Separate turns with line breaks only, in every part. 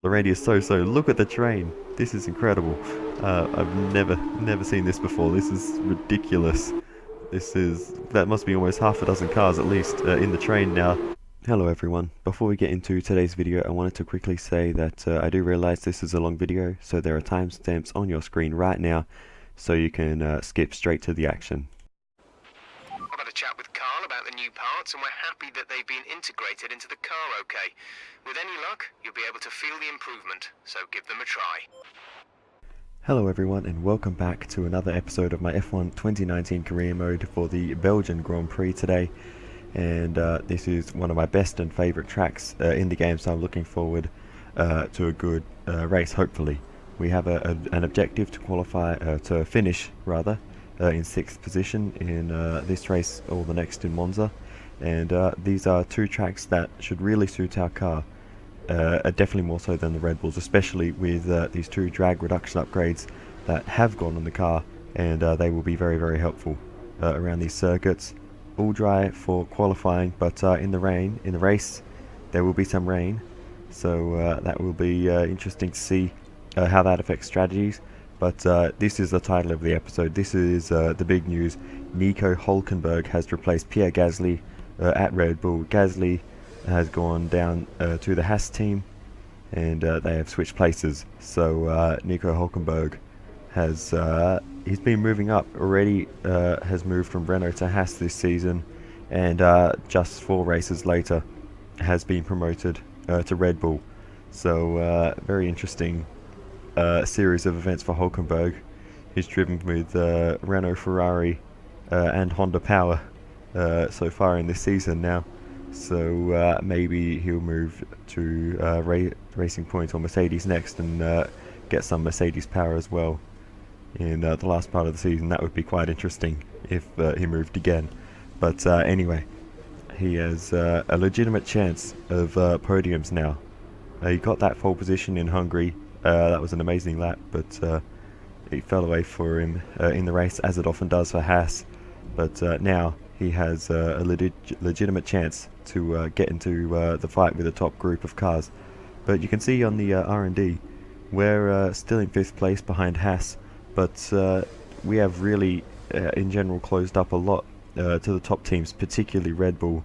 The radius so. Look at the train. This is incredible. I've never seen this before. This is ridiculous. That must be almost half a dozen cars at least in the train now. Hello everyone. Before we get into today's video, I wanted to quickly say that I do realize this is a long video, so there are timestamps on your screen right now, so you can skip straight to the action.
I've had a chat with Carl about the new parts, and we're happy that they've been integrated into the car okay. With any luck, you'll be able to feel the improvement, so give them a try.
Hello everyone, and welcome back to another episode of my F1 2019 career mode for the Belgian Grand Prix today. And this is one of my best and favourite tracks in the game, so I'm looking forward to a good race, hopefully. We have an objective to qualify, to finish rather, in 6th position in this race or the next in Monza. And these are two tracks that should really suit our car, definitely more so than the Red Bulls, especially with these two drag reduction upgrades that have gone on the car, and they will be very helpful around these circuits. All dry for qualifying, but in the race, there will be some rain, so that will be interesting to see how that affects strategies. But this is the title of the episode. This is the big news. Nico Hülkenberg has replaced Pierre Gasly at Red Bull. Gasly has gone down to the Haas team, and they have switched places. So Nico Hülkenberg has he's been moving up already. Has moved from Renault to Haas this season, and just 4 races later has been promoted to Red Bull. So very interesting series of events for Hülkenberg. He's driven with Renault, Ferrari and Honda Power so far in this season now. So maybe he'll move to Racing Point or Mercedes next and get some Mercedes power as well in the last part of the season. That would be quite interesting if he moved again. But anyway, he has a legitimate chance of podiums now. He got that pole position in Hungary. That was an amazing lap, but it fell away for him in the race, as it often does for Haas. But now he has a legitimate chance to get into the fight with the top group of cars. But you can see on the R&D, we're still in 5th place behind Haas, but we have really, in general, closed up a lot to the top teams, particularly Red Bull.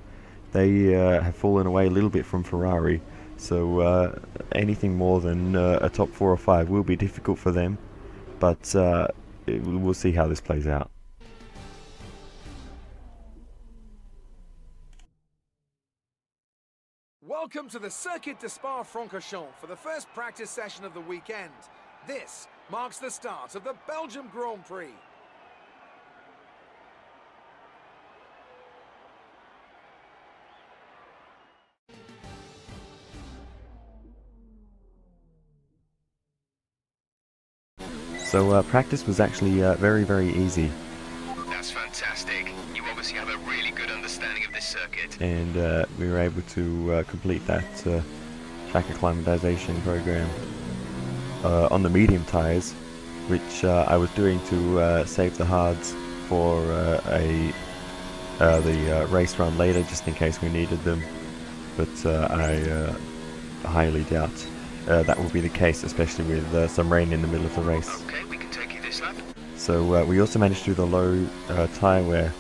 They have fallen away a little bit from Ferrari, so anything more than a top 4 or 5 will be difficult for them, but we'll see how this plays out.
Welcome to the Circuit de Spa-Francorchamps for the first practice session of the weekend. This marks the start of the Belgium Grand Prix.
So practice was actually very easy.
That's fantastic. You obviously have a really good understanding of this circuit.
And we were able to complete that track acclimatization program on the medium tires, which I was doing to save the hards for the race run later, just in case we needed them. But I highly doubt that will be the case, especially with some rain in the middle of the race.
Okay, we can take you this lap.
So we also managed to do the low tire wear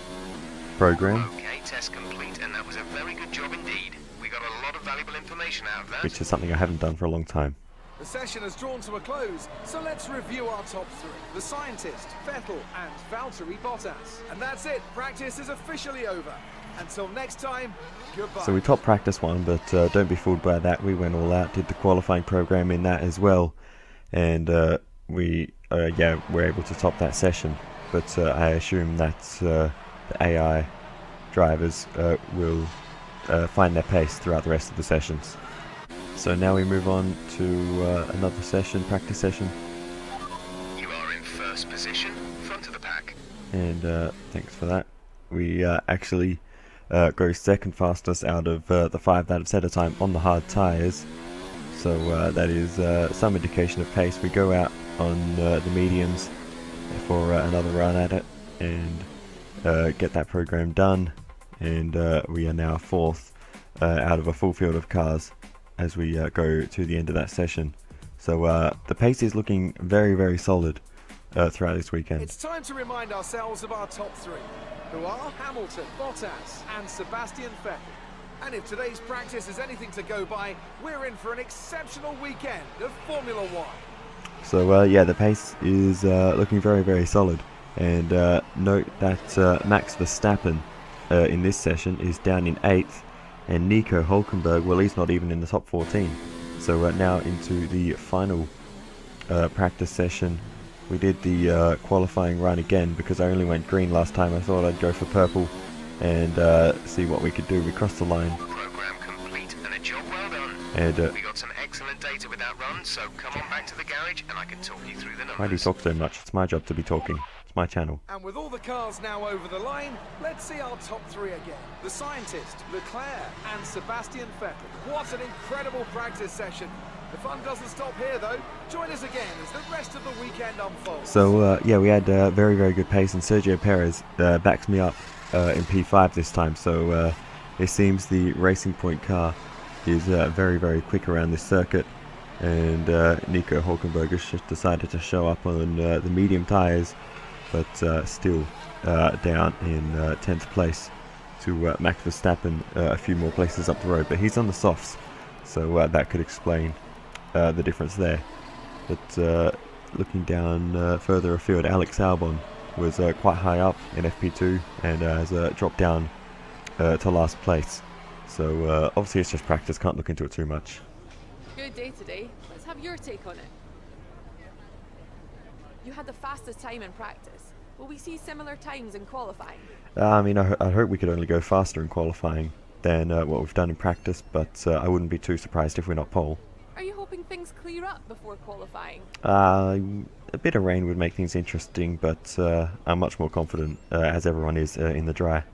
program,
Okay, test complete, and that was a very good job indeed. We got a lot of valuable information out of that.
which is something I haven't done for a long time.
The session has drawn to a close, so let's review our top 3. The scientist, Vettel and Valtteri Bottas. And that's it, practice is officially over. Until next time, goodbye.
So we top practice 1, but don't be fooled by that. We went all out, did the qualifying program in that as well, and we were able to top that session. But I assume that the AI drivers will find their pace throughout the rest of the sessions. So now we move on to another session, practice session,
You are in first position, front of the pack.
and thanks for that. We actually go second fastest out of the 5 that have set a time on the hard tyres, so that is some indication of pace. We go out on the mediums for another run at it and get that program done, and we are now 4th out of a full field of cars. as we go to the end of that session. So the pace is looking very, very solid throughout this weekend.
It's time to remind ourselves of our top three, who are Hamilton, Bottas and Sebastian Vettel. And if today's practice is anything to go by, we're in for an exceptional weekend of Formula One.
So yeah, the pace is looking very, very solid. And note that Max Verstappen in this session is down in 8th, and Nico Hulkenberg, well, he's not even in the top 14. So now into the final practice session. We did the qualifying run again because I only went green last time. I thought I'd go for purple and see what we could do. We crossed the line.
Program complete and a job well done.
And
we got some excellent data with that run, so come on back to the garage and I can talk you through the numbers.
why do you talk so much? It's my job to be talking. It's my channel.
And with all the cars now over the line, let's see our top three again. The scientist, Leclerc and Sebastian Vettel. What an incredible practice session. The fun doesn't stop here though. Join us again as the rest of the weekend unfolds.
So yeah, we had very, very good pace, and Sergio Perez backs me up in P5 this time. So it seems the Racing Point car is very, very quick around this circuit, and Nico Hulkenberg has just decided to show up on the medium tyres, but still down in 10th place to Max Verstappen, a few more places up the road, but he's on the softs, so that could explain the difference there. But looking down further afield, Alex Albon was quite high up in FP2 and has dropped down to last place. So obviously it's just practice, can't look into it too much.
Good day today. Let's have your take on it. You had the fastest time in practice. Will we see similar times in qualifying?
I mean, I hope we could only go faster in qualifying than what we've done in practice, but I wouldn't be too surprised if we're not pole.
Are you hoping things clear up before qualifying?
A bit of rain would make things interesting, but I'm much more confident, as everyone is, in the dry.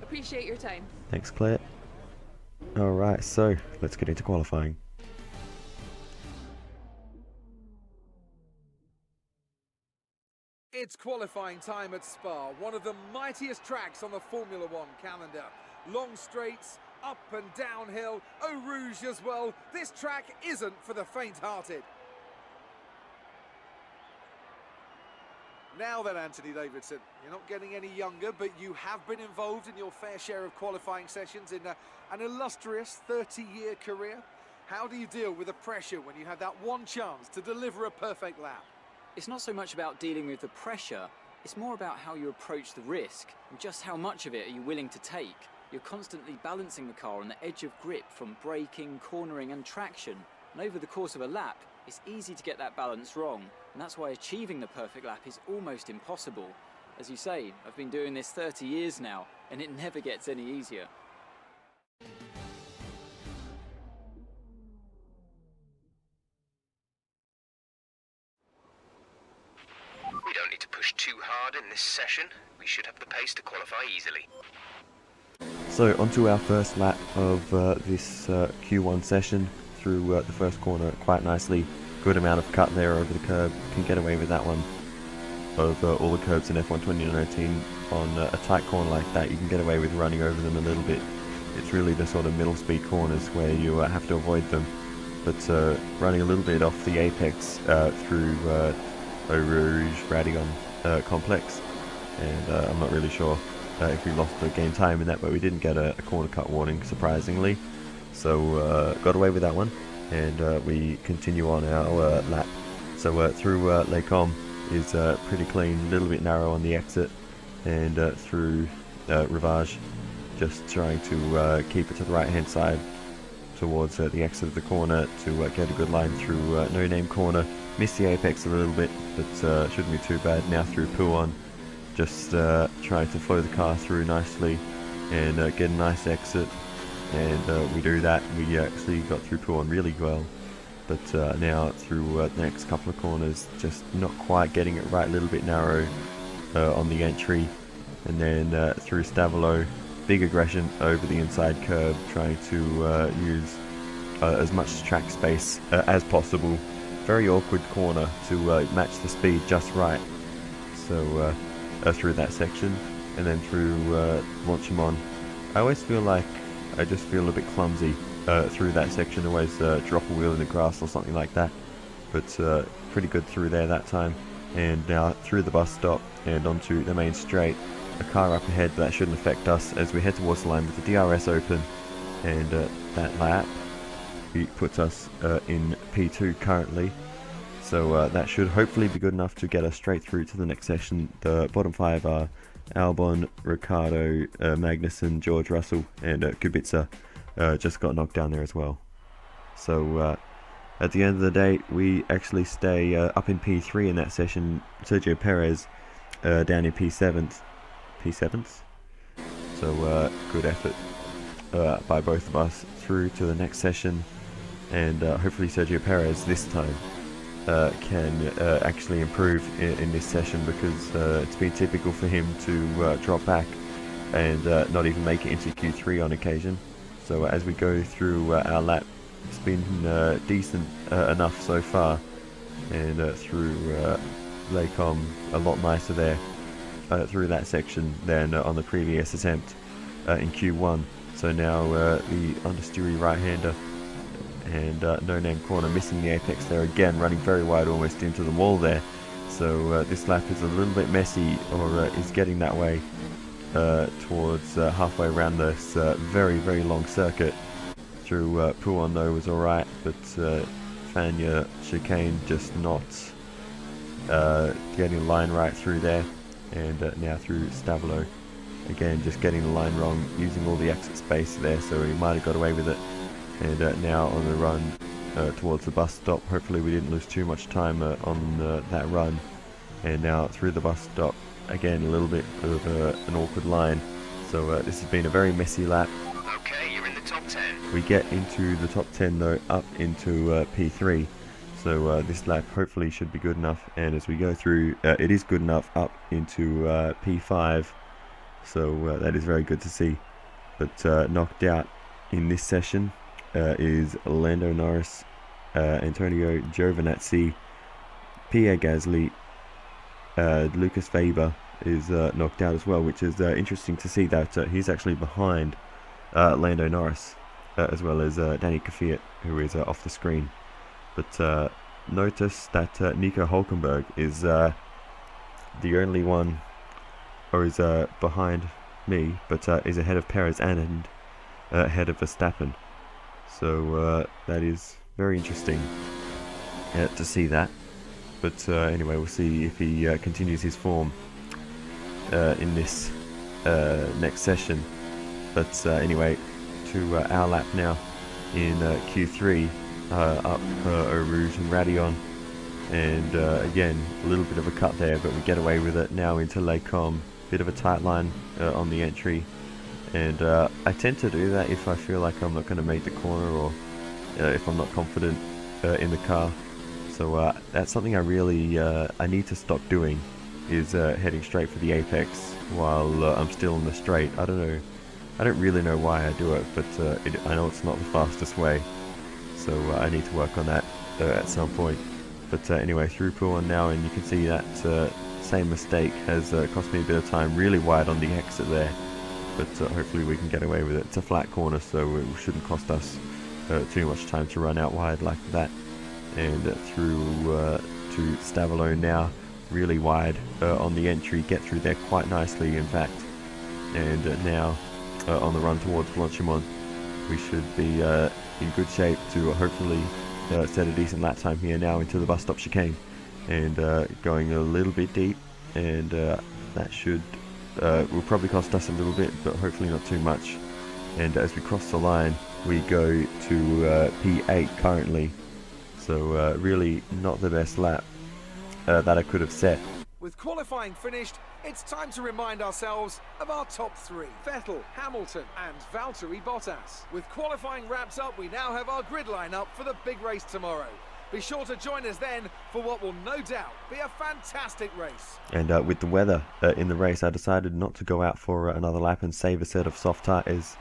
Appreciate your time.
Thanks, Claire. Alright, so let's get into qualifying.
It's qualifying time at Spa, one of the mightiest tracks on the Formula One calendar. Long straights, up and downhill, ROUGE as well. This track isn't for the faint-hearted. Now then, Anthony Davidson, you're not getting any younger, but you have been involved in your fair share of qualifying sessions in an illustrious 30-year career. How do you deal with the pressure when you have that one chance to deliver a perfect lap?
It's not so much about dealing with the pressure, it's more about how you approach the risk and just how much of it are you willing to take. You're constantly balancing the car on the edge of grip from braking, cornering and traction, and over the course of a lap it's easy to get that balance wrong, and that's why achieving the perfect lap is almost impossible. As you say, I've been doing this 30 years now and it never gets any easier.
We don't need to push too hard in this session. We should have the pace to qualify easily.
So onto our first lap of this Q1 session. Through the first corner quite nicely. Good amount of cut there over the curb. Can get away with that one. Over all the curbs in F1 2019 on a tight corner like that, you can get away with running over them a little bit. It's really the sort of middle speed corners where you have to avoid them. But running a little bit off the apex through ROUGE Radion complex, and I'm not really sure if we lost the game time in that, but we didn't get a corner cut warning, surprisingly. So got away with that one, and we continue on our lap. So through Les Combes is pretty clean, a little bit narrow on the exit, and through Rivalries, just trying to keep it to the right hand side towards the exit of the corner to get a good line through No Name corner. Missed the apex a little bit, but shouldn't be too bad. Now through Podium, just trying to flow the car through nicely and get a nice exit. And we do that. We actually got through Podium really well, but now through the next couple of corners, just not quite getting it right, a little bit narrow on the entry, and then through Stavolo, big aggression over the inside curb, trying to use as much track space as possible. Very awkward corner to match the speed just right. So through that section, and then through Longchamp. I always feel like I just feel a bit clumsy through that section. Always drop a wheel in the grass or something like that, but pretty good through there that time. And now through the bus stop and onto the main straight. A car up ahead, but that shouldn't affect us as we head towards the line with the DRS open, and that lap puts us in P2 currently. So that should hopefully be good enough to get us straight through to the next session. The bottom 5 are Albon, Ricardo, Magnussen, George Russell, and Kubica just got knocked down there as well. So at the end of the day, we actually stay up in P3 in that session. Sergio Perez down in P7th. So good effort by both of us through to the next session, and hopefully Sergio Perez this time can actually improve in this session, because it's been typical for him to drop back and not even make it into Q3 on occasion. So as we go through our lap, it's been decent enough so far, and through Lecom a lot nicer there through that section than on the previous attempt in Q1. So now the understeery right-hander and no name corner missing the apex there again, running very wide almost into the wall there. So this lap is a little bit messy, or is getting that way towards halfway around this very long circuit. Through Pouon though was alright, but Fania chicane just not getting the line right through there. And now through Stavolo, again just getting the line wrong, using all the exit space there, so he might have got away with it. And now on the run towards the bus stop, hopefully we didn't lose too much time on that run. And now through the bus stop, again a little bit of an awkward line. So this has been a very messy lap.
Okay, you're in the top 10.
We get into the top 10 though, up into P3. So this lap hopefully should be good enough, and as we go through, it is good enough up into P5. So that is very good to see. But knocked out in this session is Lando Norris, Antonio Giovinazzi, Pierre Gasly, Lucas Weber is knocked out as well, which is interesting to see that he's actually behind Lando Norris, as well as Danny Kvyat, who is off the screen. But notice that Nico Hulkenberg is the only one, or is behind me, but is ahead of Perez and ahead of Verstappen. So that is very interesting to see that. But anyway, we'll see if he continues his form in this next session. But anyway, to our lap now in Q3, up ROUGE and Radion, and again a little bit of a cut there, but we get away with it. Now into Lecom, bit of a tight line on the entry, and I tend to do that if I feel like I'm not going to make the corner, or if I'm not confident in the car. So that's something I really I need to stop doing, is heading straight for the apex while I'm still on the straight. I don't really know why I do it, but I know it's not the fastest way. So I need to work on that at some point. But anyway, through Pouon now, and you can see that same mistake has cost me a bit of time, really wide on the exit there. But hopefully we can get away with it. It's a flat corner, so it shouldn't cost us too much time to run out wide like that. And through to Stavolo now, really wide on the entry, get through there quite nicely in fact. And now on the run towards Blanchimont, we should be in good shape to hopefully set a decent lap time here now into the bus stop chicane, and going a little bit deep, and that should will probably cost us a little bit, but hopefully not too much. And as we cross the line, we go to P8 currently, so really not the best lap that I could have set.
With qualifying finished, it's time to remind ourselves of our top 3. Vettel, Hamilton and Valtteri Bottas. With qualifying wrapped up, we now have our grid lineup for the big race tomorrow. Be sure to join us then for what will no doubt be a fantastic race. And
with the weather in the race, I decided not to go out for another lap and save a set of soft tyres,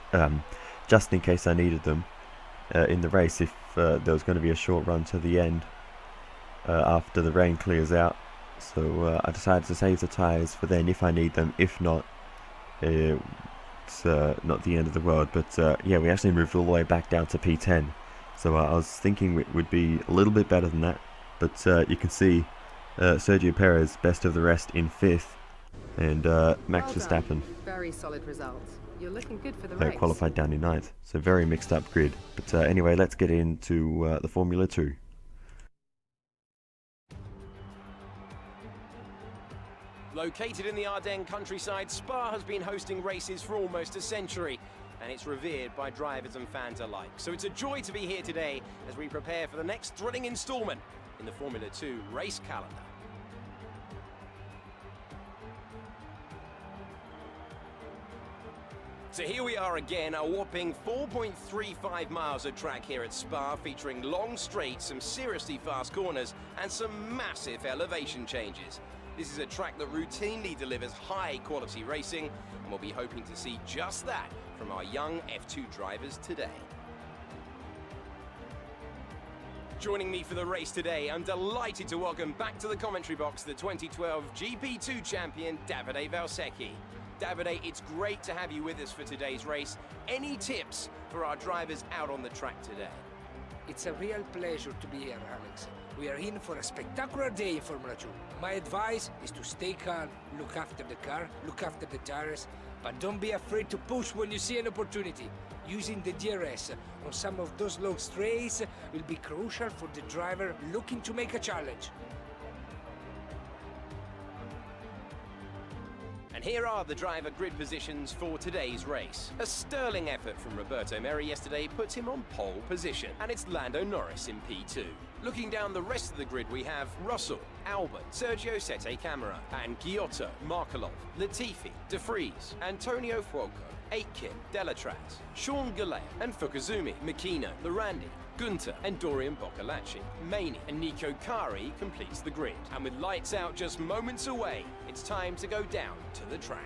just in case I needed them in the race if there was going to be a short run to the end after the rain clears out. So I decided to save the tyres for then if I need them. If not, it's not the end of the world, but yeah, we actually moved all the way back down to P10. So I was thinking it would be a little bit better than that, but you can see Sergio Perez, best of the rest, in 5th, and Max Verstappen
very solid results. You're looking good for the race.
qualified down in 9th. So very mixed up grid. But anyway, let's get into the Formula 2.
Located in the Ardennes countryside, Spa has been hosting races for almost a century, and it's revered by drivers and fans alike. So it's a joy to be here today as we prepare for the next thrilling instalment in the Formula 2 race calendar. So here we are again, a whopping 4.35 miles of track here at Spa, featuring long straights, some seriously fast corners, and some massive elevation changes. This is a track that routinely delivers high-quality racing, and we'll be hoping to see just that from our young F2 drivers today. Joining me for the race today, I'm delighted to welcome back to the commentary box the 2012 GP2 champion, Davide Valsecchi. Davide, it's great to have you with us for today's race. Any tips for our drivers out on the track today?
It's a real pleasure to be here, Alex. We are in for a spectacular day in Formula 2. My advice is to stay calm, look after the car, look after the tires, but don't be afraid to push when you see an opportunity. Using the DRS on some of those long straights will be crucial for the driver looking to make a challenge.
And here are the driver grid positions for today's race. A sterling effort from Roberto Merri yesterday puts him on pole position, and it's Lando Norris in P2. Looking down the rest of the grid, we have Russell, Albon, Sergio Sette Camara, and Giotto, Markelov, Latifi, De Vries, Antonio Fuoco, Aitken, Delatraz, Sean Galley, and Fukuzumi, Makino, Lorandi, Gunter and Dorian Boccolacci. Maney and Nico Kari completes the grid. And with lights out just moments away, it's time to go down to the track.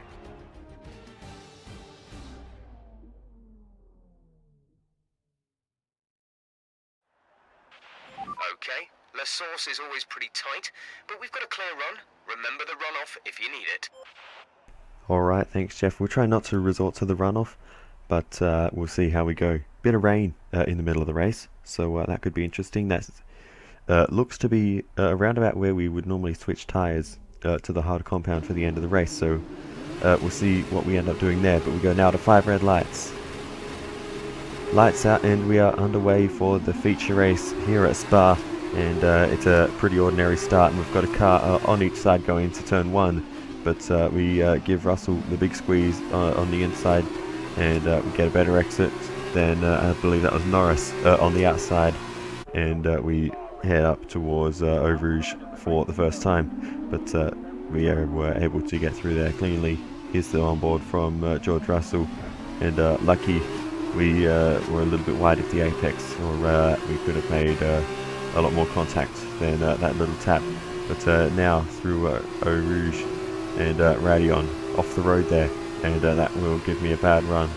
Okay, La Source is always pretty tight, but we've got a clear run. Remember the runoff if you need it.
Alright, thanks Jeff. We'll try not to resort to the runoff, but we'll see how we go. Bit of rain in the middle of the race, so that could be interesting. That looks to be around about where we would normally switch tyres to the hard compound for the end of the race, so we'll see what we end up doing there. But we go now to 5 red lights. Lights out, and we are underway for the feature race here at Spa, and it's a pretty ordinary start, and we've got a car on each side going into turn 1, but we give Russell the big squeeze on the inside, and we get a better exit than I believe that was Norris on the outside, and we head up towards Eau Rouge for the first time, but we were able to get through there cleanly. Here's the onboard from George Russell, and lucky we were a little bit wide at the apex, or we could have made a lot more contact than that little tap. But now through Eau Rouge and Radion off the road there, and that will give me a bad run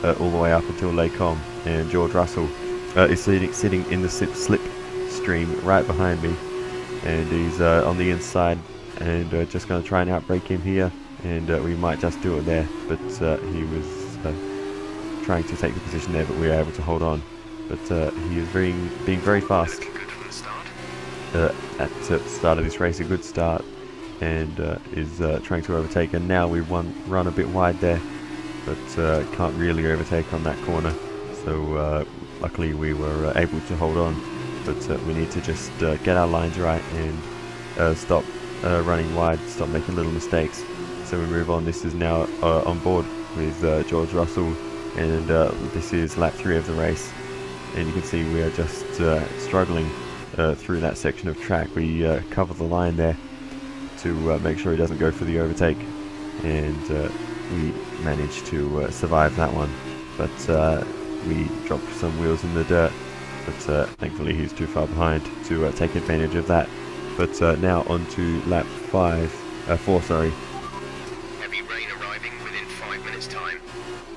all the way up until Les Combes, and George Russell is sitting in the slip stream right behind me, and he's on the inside, and just going to try and outbrake him here, and we might just do it there, but he was trying to take the position there, but we were able to hold on. But he is being very fast at the start of this race, a good start, and is trying to overtake, and now we run a bit wide there, but can't really overtake on that corner, so luckily we were able to hold on, but we need to just get our lines right and stop running wide, stop making little mistakes. So we move on. This is now on board with George Russell, and this is lap 3 of the race, and you can see we are just struggling through that section of track. We cover the line there to make sure he doesn't go for the overtake, and we managed to survive that one, but we dropped some wheels in the dirt, but thankfully he's too far behind to take advantage of that. But now on to lap 4, sorry.
Heavy rain arriving within 5 minutes time.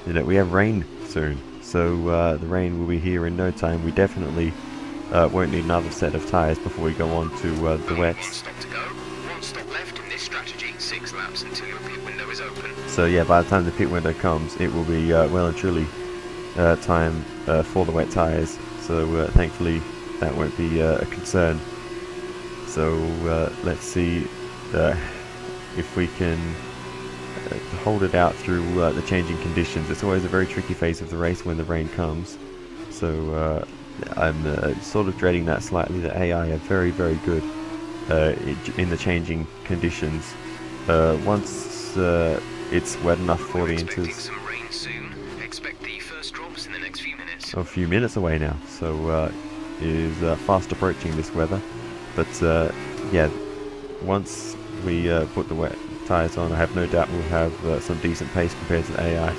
You know, we have rain soon, so the rain will be here in no time. We definitely won't need another set of tyres before we go on to the wets.
1 stop to go, 1 stop left in this strategy, 6 laps until your pit window is open.
So yeah, by the time the pit window comes, it will be well and truly time for the wet tyres. So thankfully that won't be a concern. So let's see if we can hold it out through the changing conditions. It's always a very tricky phase of the race when the rain comes. So I'm sort of dreading that slightly. The AI are very, very good in the changing conditions. Once it's wet enough for the inters.
Some rain soon. Expect the first drops in the next few minutes.
A few minutes away now, so it is fast approaching this weather. But yeah, once we put the wet tyres on, I have no doubt we'll have some decent pace compared to the AI.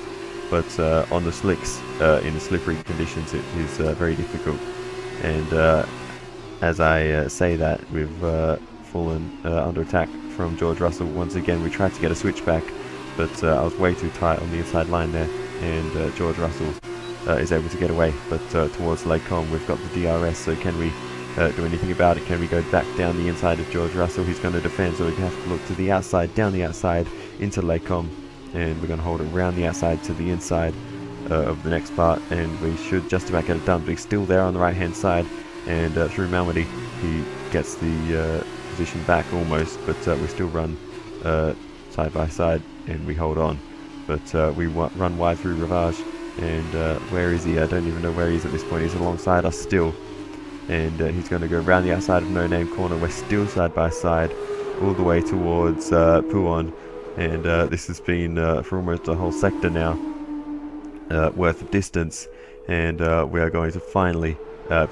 But on the slicks, in the slippery conditions, it is very difficult. And as I say that, we've fallen under attack from George Russell. Once again, we tried to get a switchback, but I was way too tight on the inside line there, and George Russell is able to get away. But towards Lake Com, we've got the DRS, so can we do anything about it? Can we go back down the inside of George Russell? He's going to defend, so we have to look to the outside, down the outside, into Lake Com, and we're going to hold it around the outside to the inside of the next part, and we should just about get it done. But he's still there on the right hand side, and through Malmedy he gets the position back almost, but we still run side by side and we hold on. But we run wide through Rivalries, and where is he? I don't even know where he is at this point. He's alongside us still, and he's going to go around the outside of No Name Corner. We're still side by side all the way towards Podium, and this has been for almost a whole sector now worth of distance, and we are going to finally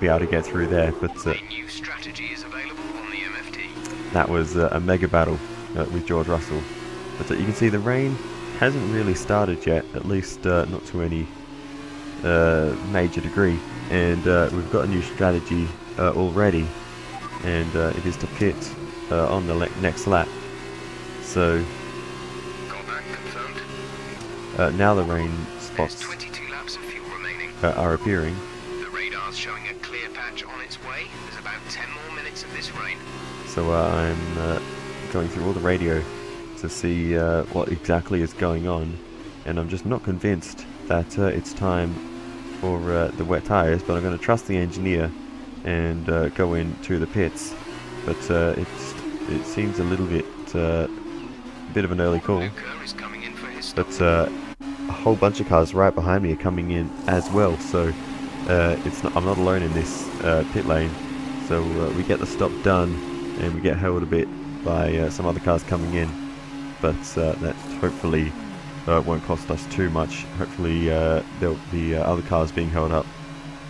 be able to get through there. But
a new strategy is available on the MFT.
That was a mega battle with George Russell. But you can see the rain hasn't really started yet, at least not to any major degree, and we've got a new strategy already, and it is to pit on the next lap. So
Got that confirmed.
now the rain spots
22 laps of fuel remaining.
are appearing.
The radar's showing a clear patch on its way. There's about 10 more minutes of this rain.
So I'm going through all the radio to see what exactly is going on, and I'm just not convinced that it's time for the wet tyres, but I'm going to trust the engineer and go into the pits. But it seems a little bit of an early call.
Luca is coming in for his
But a whole bunch of cars right behind me are coming in as well, so I'm not alone in this pit lane. So we get the stop done, and we get held a bit by some other cars coming in, but that hopefully won't cost us too much. Hopefully there'll be other cars being held up,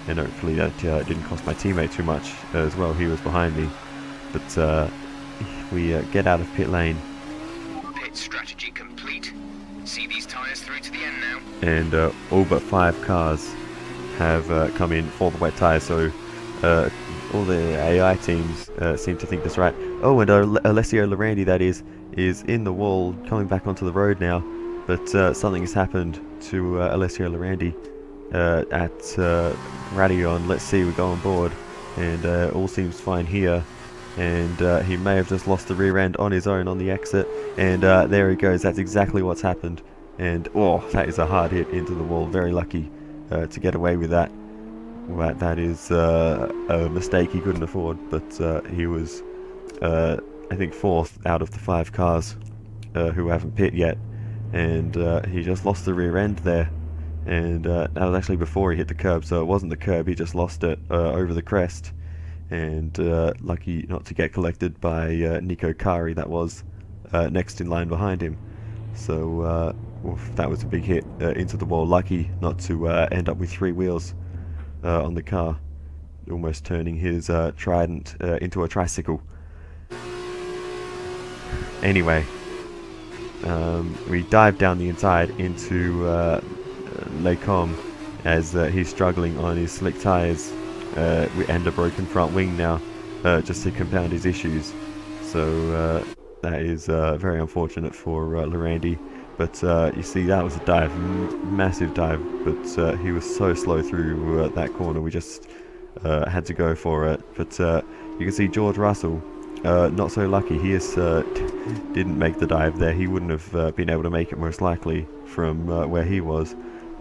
and hopefully that didn't cost my teammate too much as well. He was behind me. But we get out of pit lane.
Pit strategy complete. See these tyres through to the end now.
And all but 5 cars have come in for the wet tyres, so all the AI teams seem to think that's right. Oh, and Alessio Lorandi, that is in the wall, coming back onto the road now, but something has happened to Alessio Lorandi at Radion. Let's see, we go on board, and all seems fine here, and he may have just lost the rear end on his own on the exit, and there he goes. That's exactly what's happened, and oh, that is a hard hit into the wall. Very lucky to get away with that. Well, that is a mistake he couldn't afford, but he was I think 4th out of the 5 cars who haven't pit yet, and he just lost the rear end there, and that was actually before he hit the curb, so it wasn't the curb, he just lost it over the crest, and lucky not to get collected by Nico Kari, that was next in line behind him. So that was a big hit into the wall. Lucky not to end up with 3 wheels on the car, almost turning his Trident into a tricycle. Anyway, we dive down the inside into Lake Com as he's struggling on his slick tyres and a broken front wing now, just to compound his issues. So that is very unfortunate for Lorandi. But you see, that was a dive, massive dive, but he was so slow through that corner, we just had to go for it. But you can see George Russell not so lucky. He is didn't make the dive there. He wouldn't have been able to make it most likely from where he was.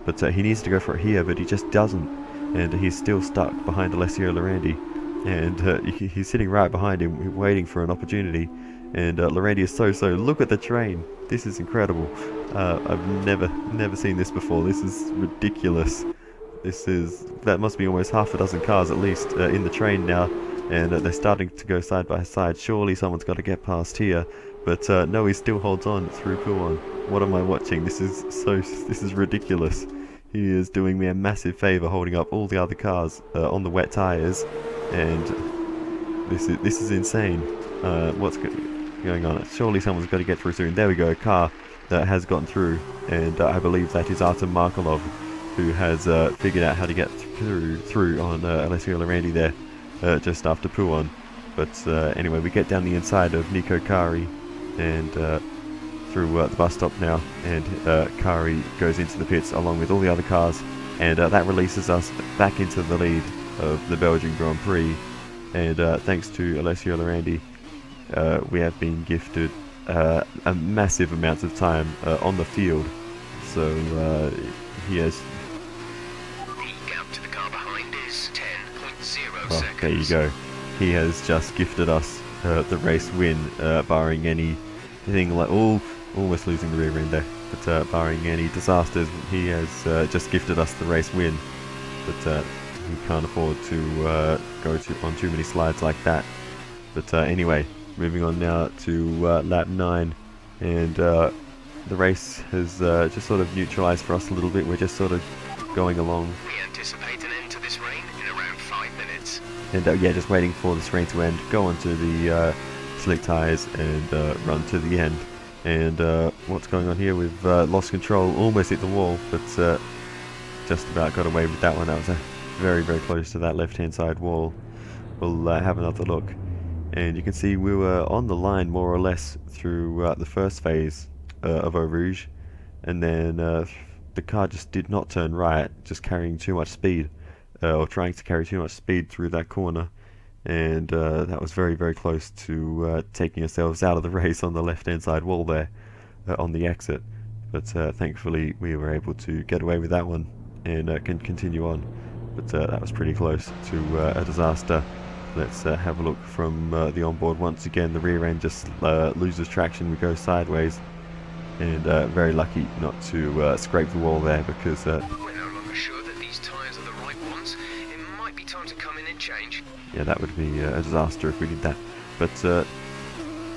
But he needs to go for it here, but he just doesn't. And he's still stuck behind Alessio Lorandi. And he's sitting right behind him, waiting for an opportunity. And Lorandi is so. Look at the train. This is incredible. I've never seen this before. This is ridiculous. That must be almost half a dozen cars at least in the train now. And they're starting to go side by side. Surely someone's got to get past here. But no, he still holds on through Puon. What am I watching? This is ridiculous. He is doing me a massive favour holding up all the other cars on the wet tyres. And this is insane. What's going on? Surely someone's got to get through soon. There we go, a car that has gotten through. And I believe that is Artem Markelov, who has figured out how to get through on Alessio Lorandi there. Just after Puon. But anyway, we get down the inside of Nico Kari and through the bus stop now, and Kari goes into the pits along with all the other cars, and that releases us back into the lead of the Belgian Grand Prix. And thanks to Alessio Lorandi, we have been gifted a massive amount of time on the field. So he has... Oh, there you go. He has just gifted us the race win, barring anything like almost losing the rear end there. But barring any disasters, he has just gifted us the race win. But he can't afford to go on too many slides like that. But anyway, moving on now to lap 9, and the race has just sort of neutralised for us a little bit. We're just sort of going along.
We anticipate an end to this rain in around 5 minutes.
And yeah, just waiting for this rain to end, go onto the slick tyres and run to the end. And what's going on here? We've lost control, almost hit the wall, but just about got away with that one. That was very close to that left-hand side wall. We'll have another look. And you can see we were on the line more or less through the first phase of ROUGE. And then the car just did not turn right, just carrying too much speed. Or trying to carry too much speed through that corner, and that was very close to taking ourselves out of the race on the left-hand side wall there on the exit. But thankfully we were able to get away with that one and can continue on. But that was pretty close to a disaster. Let's have a look from the onboard once again. The rear end just loses traction. We go sideways, and very lucky not to scrape the wall there, because
Sure that these tyres are the right ones. It might be time to come in and change.
yeah, that would be a disaster if we did that. But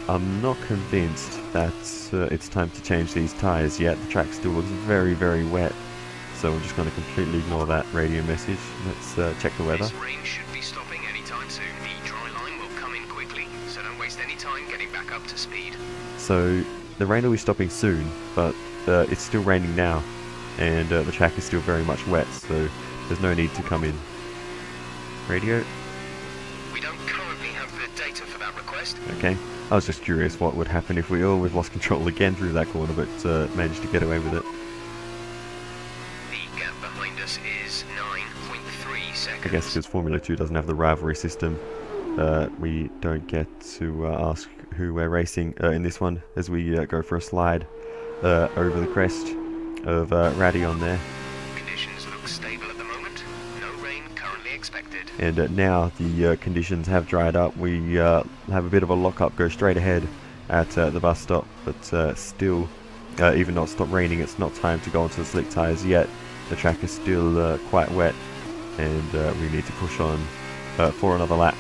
I'm not convinced that it's time to change these tyres yet. The track still looks very wet, so I'm just going to completely ignore that radio message. Let's check the weather.
This rain should be stopping anytime soon. The dry line will come in quickly, so don't waste any time getting back up to speed.
So the rain will be stopping soon, but it's still raining now. And the track is still very much wet, so there's no need to come in. Radio?
We don't currently have the data for that request.
Okay. I was just curious what would happen if we always lost control again through that corner, but managed to get away with it.
The gap behind us is 9.3 seconds.
I guess because Formula 2 doesn't have the rivalry system, we don't get to ask who we're racing in this one, as we go for a slide over the crest of Radion there.
Conditions look stable at the moment. No rain currently expected.
And now the conditions have dried up. We have a bit of a lock-up, go straight ahead at the bus stop, but still, even though it's stopped raining, it's not time to go onto the slick tyres yet. The track is still quite wet, and we need to push on for another lap.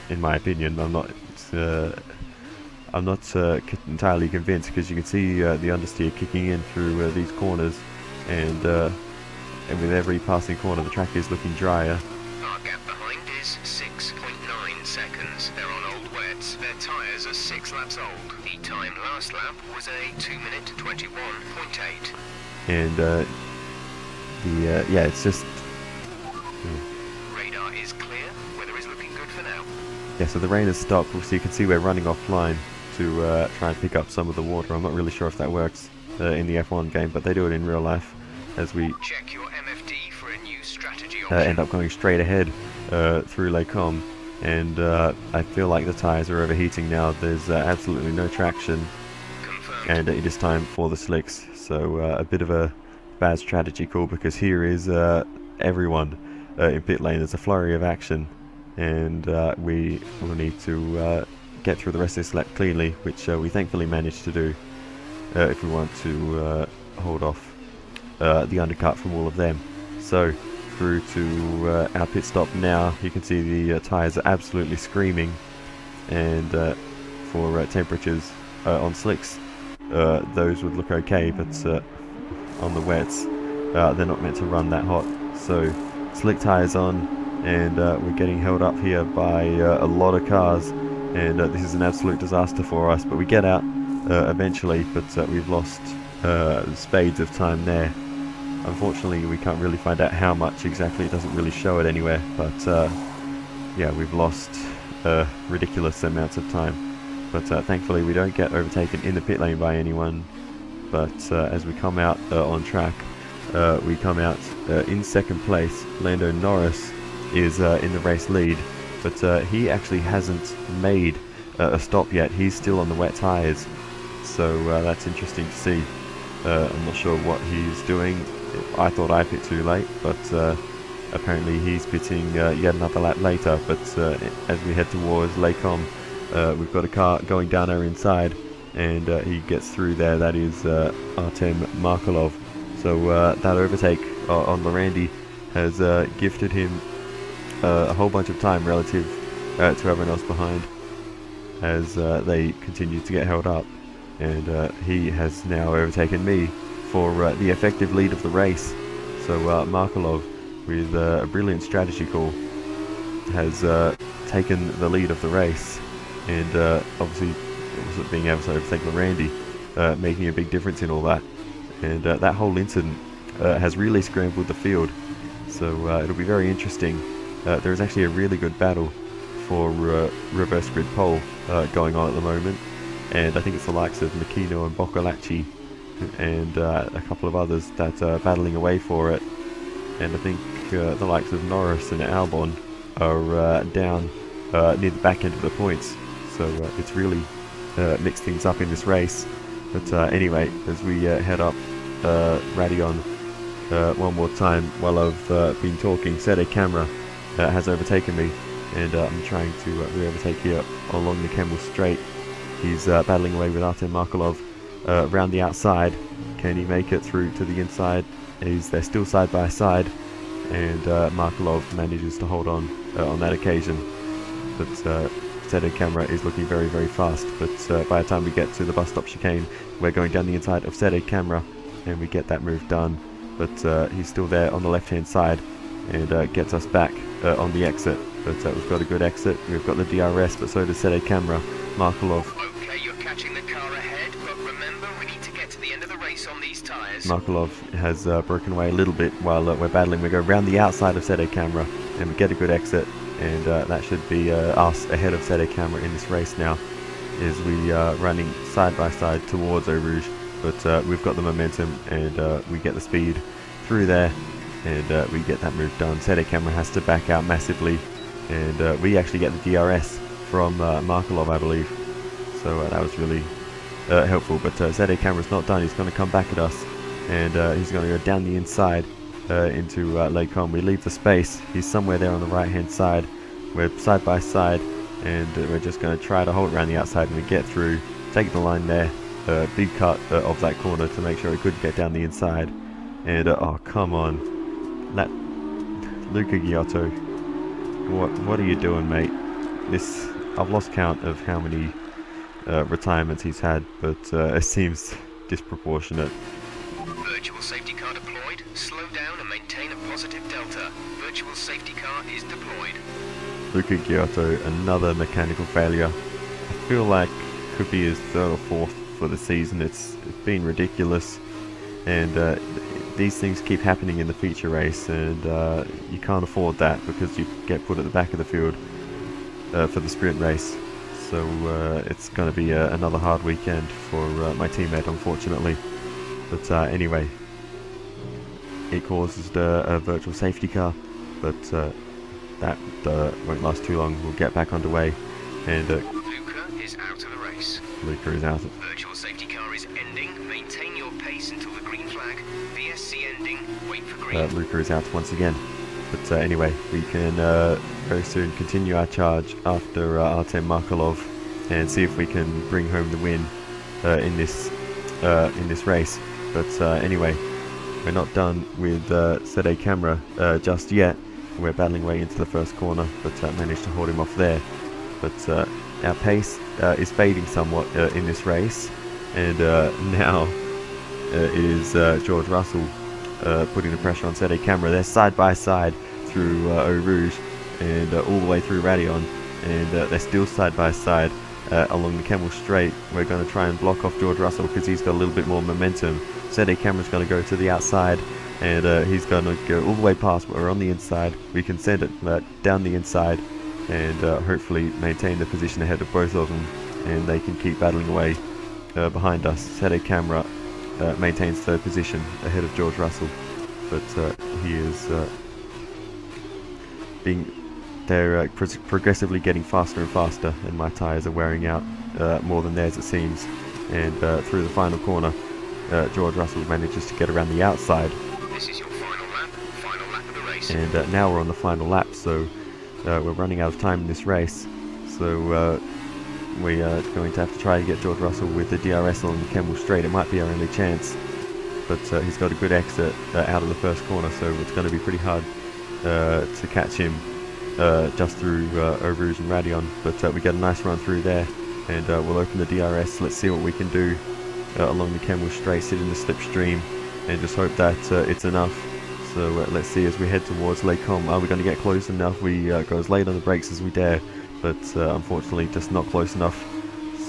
In my opinion, I'm not entirely convinced, because you can see the understeer kicking in through these corners, and with every passing corner the track is looking drier.
Our gap behind is 6.9 seconds. They're on old wets. Their tyres are 6 laps old. The time last lap was a 2-minute 21.8.
And yeah, it's just...
Radar is clear. Weather is looking good for now.
Yeah, so the rain has stopped, so you can see we're running offline to try and pick up some of the water. I'm not really sure if that works in the F1 game, but they do it in real life, as we
check your MFD for a new strategy
end up going straight ahead through Les Combes, and I feel like the tyres are overheating now. There's absolutely no traction, and it is time for the slicks. So a bit of a bad strategy call, because here is everyone in pit lane. There's a flurry of action, and we will need to get through the rest of this lap cleanly, which we thankfully managed to do if we want to hold off the undercut from all of them. So through to our pit stop now. You can see the tyres are absolutely screaming, and for temperatures on slicks, those would look okay, but on the wets they're not meant to run that hot. So slick tyres on, and we're getting held up here by a lot of cars, and this is an absolute disaster for us, but we get out eventually, but we've lost spades of time there. Unfortunately, we can't really find out how much exactly. It doesn't really show it anywhere, but yeah, we've lost ridiculous amounts of time. But thankfully we don't get overtaken in the pit lane by anyone. But as we come out on track, we come out in second place. Lando Norris is in the race lead, but he actually hasn't made a stop yet. He's still on the wet tyres, so that's interesting to see. I'm not sure what he's doing. I thought I pit too late, but apparently he's pitting yet another lap later. But as we head towards Les Combes, we've got a car going down our inside, and he gets through there. That is Artem Markelov. So that overtake on Lorandi has gifted him a whole bunch of time relative to everyone else behind, as they continue to get held up. And he has now overtaken me for the effective lead of the race. So Markelov, with a brilliant strategy call, has taken the lead of the race, and obviously being able to overtake Lorandi, making a big difference in all that. And that whole incident has really scrambled the field, so it'll be very interesting. There is actually a really good battle for reverse grid pole going on at the moment, and I think it's the likes of Makino and Boccolacci and a couple of others that are battling away for it. And I think the likes of Norris and Albon are down near the back end of the points, so it's really mixed things up in this race. But anyway, as we head up Radion one more time while I've been talking, Sede Camera has overtaken me, and I'm trying to re-overtake here along the Kemmel Straight. He's battling away with Artem Markelov around the outside. Can he make it through to the inside? They're still side by side, and Markelov manages to hold on that occasion. But Sede Camera is looking very, very fast. But by the time we get to the bus stop chicane, we're going down the inside of Sede Camera, and we get that move done. But he's still there on the left-hand side, and gets us back on the exit. But we've got a good exit. We've got the DRS, but so does Sede Camera. Markelov.
Okay, you're catching the car ahead, but remember, we need to get to the end of the race on these tyres.
Markelov has broken away a little bit while we're battling. We go around the outside of Sede Camera, and we get a good exit, and that should be us ahead of Sede Camera in this race now, as we are running side by side towards ROUGE. But we've got the momentum, and we get the speed through there, and we get that move done. Sede Camera has to back out massively, and we actually get the DRS from Markelov, I believe. So that was really helpful. But Sede Camera's not done. He's going to come back at us, and he's going to go down the inside into Les Combes. We leave the space. He's somewhere there on the right hand side. We're side by side, and we're just going to try to hold around the outside, and we get through, take the line there. Big cut of that corner to make sure he couldn't get down the inside. And oh, come on, that Luca Giotto, what are you doing, mate? I've lost count of how many retirements he's had, but it seems disproportionate.
Virtual safety car deployed. Slow down and maintain a positive delta. Virtual safety car is deployed.
Luca Giotto, another mechanical failure. I feel like it could be his third or fourth for the season. It's been ridiculous, and these things keep happening in the feature race, and you can't afford that, because you get put at the back of the field for the sprint race. So it's going to be another hard weekend for my teammate, unfortunately. But anyway, it caused a virtual safety car, but that won't last too long. We'll get back underway, and
Luca is out of the race.
Luca is out.
Virtual safety car is ending. Maintain your pace until the green flag. VSC ending. Wait for green.
Luca is out once again. But anyway, we can very soon continue our charge after Artem Markelov and see if we can bring home the win in this race. But anyway, we're not done with Sede Camera just yet. We're battling away into the first corner, but managed to hold him off there. But our pace is fading somewhat in this race, and now it is George Russell putting the pressure on Sede Camera. They're side by side through ROUGE and all the way through Radion, and they're still side by side along the Kemmel Straight. We're going to try and block off George Russell because he's got a little bit more momentum. Sede Camera's going to go to the outside, and he's going to go all the way past, but we're on the inside. We can send it down the inside and hopefully maintain the position ahead of both of them, and they can keep battling away behind us. Sede Camera maintains third position ahead of George Russell, but he is they're progressively getting faster and faster, and my tyres are wearing out more than theirs, it seems. And through the final corner, George Russell manages to get around the outside.
This is your final lap of the race.
And now we're on the final lap, so we're running out of time in this race. So we are going to have to try to get George Russell with the DRS along the Kemmel Straight. It might be our only chance, but he's got a good exit out of the first corner, so it's going to be pretty hard to catch him just through ROUGE and Radion. But we get a nice run through there, and we'll open the DRS. Let's see what we can do along the Kemmel Straight, sit in the slipstream, and just hope that it's enough. So let's see as we head towards Lecom. Are we going to get close enough? We go as late on the brakes as we dare, but unfortunately just not close enough.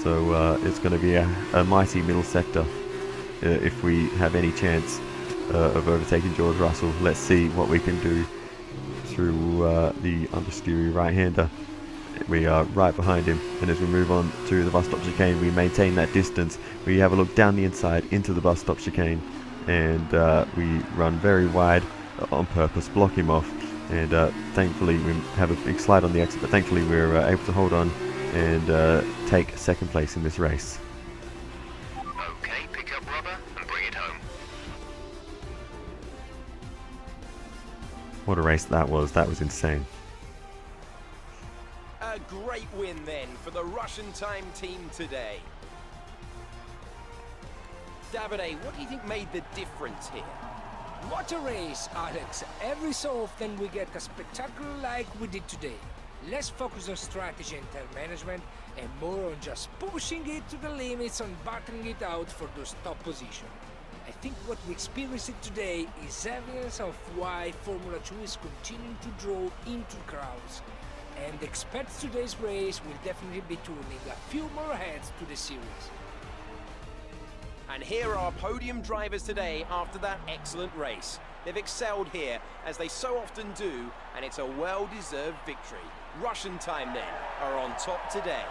So it's going to be a mighty middle sector if we have any chance of overtaking George Russell. Let's see what we can do through the understeery right-hander. We are right behind him, and as we move on to the bus stop chicane, we maintain that distance. We have a look down the inside into the bus stop chicane, and we run very wide on purpose, block him off, and thankfully we have a big slide on the exit, but thankfully we're able to hold on and take second place in this race.
Okay, pick up rubber and bring it home.
What a race that was insane.
A great win then for the Russian time team today. Davide, what do you think made the difference here?
What a race, Alex. Every so often we get a spectacle like we did today. Less focus on strategy and time management, and more on just pushing it to the limits and battling it out for those top positions. I think what we experienced today is evidence of why Formula 2 is continuing to draw into crowds. And expect today's race will definitely be turning a few more heads to the series.
And here are podium drivers today after that excellent race. They've excelled here, as they so often do, and it's a well-deserved victory. Russian time then are on top today.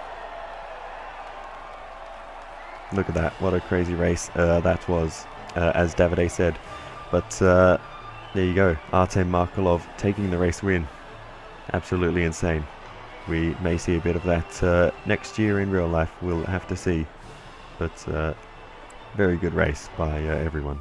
Look at that, what a crazy race that was, as Davide said. But there you go, Artem Markelov taking the race win. Absolutely insane. We may see a bit of that next year in real life, we'll have to see. But very good race by everyone.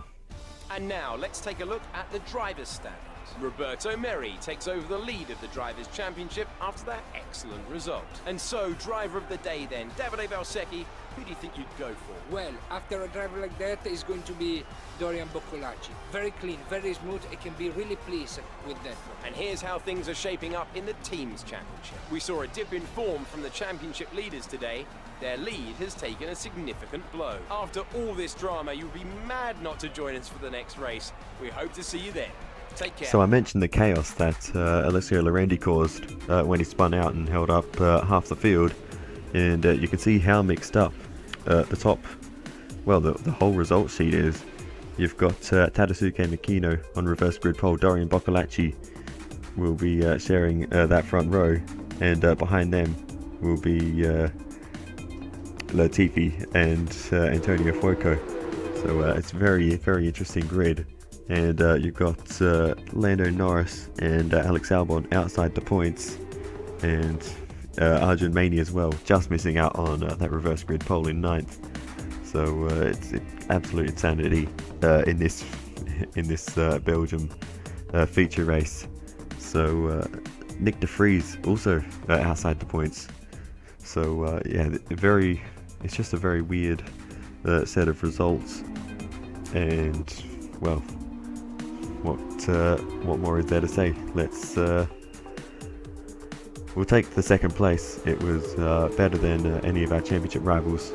And now let's take a look at the drivers' standings. Roberto Merri takes over the lead of the Drivers' Championship after that excellent result. And so, driver of the day then, Davide Valsecchi, who do you think you'd go for?
Well, after a driver like that, it's going to be Dorian Boccolacci. Very clean, very smooth. I can be really pleased with that one.
And here's how things are shaping up in the Teams Championship. We saw a dip in form from the championship leaders today. Their lead has taken a significant blow. After all this drama, you'd be mad not to join us for the next race. We hope to see you then. Take care.
So I mentioned the chaos that Alessio Lorendi caused when he spun out and held up half the field, and you can see how mixed up the top, well, the whole result sheet is. You've got Tadasuke Makino on reverse grid pole. Dorian Boccolacci will be sharing that front row, and behind them will be Latifi and Antonio Fuoco. So it's very, very interesting grid. and you've got Lando Norris and Alex Albon outside the points, and Arjun Mani as well, just missing out on that reverse grid pole in 9th. So it's absolute insanity in this Belgium feature race. So Nick de Vries also outside the points. So yeah, it's just a very weird set of results. And well, what more is there to say? We'll take the second place. It was better than any of our championship rivals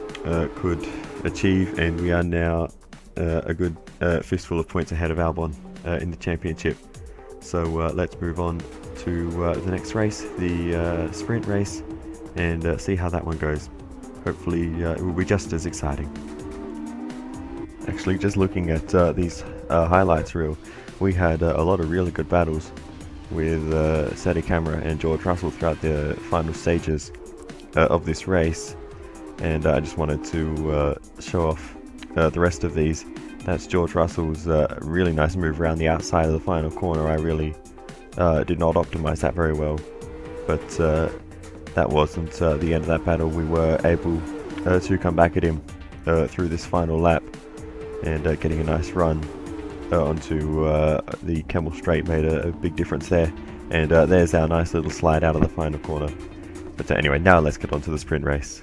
could achieve, and we are now a good fistful of points ahead of Albon in the championship. So let's move on to the next race, the sprint race, and see how that one goes. Hopefully it will be just as exciting. Actually, just looking at these highlights reel, we had a lot of really good battles with Sadi Camara and George Russell throughout the final stages of this race, and I just wanted to show off the rest of these. That's George Russell's really nice move around the outside of the final corner. I really did not optimize that very well, but that wasn't the end of that battle. We were able to come back at him through this final lap, and getting a nice run onto the Kemmel Straight made a big difference there. And there's our nice little slide out of the final corner. But anyway, now let's get on to the sprint race.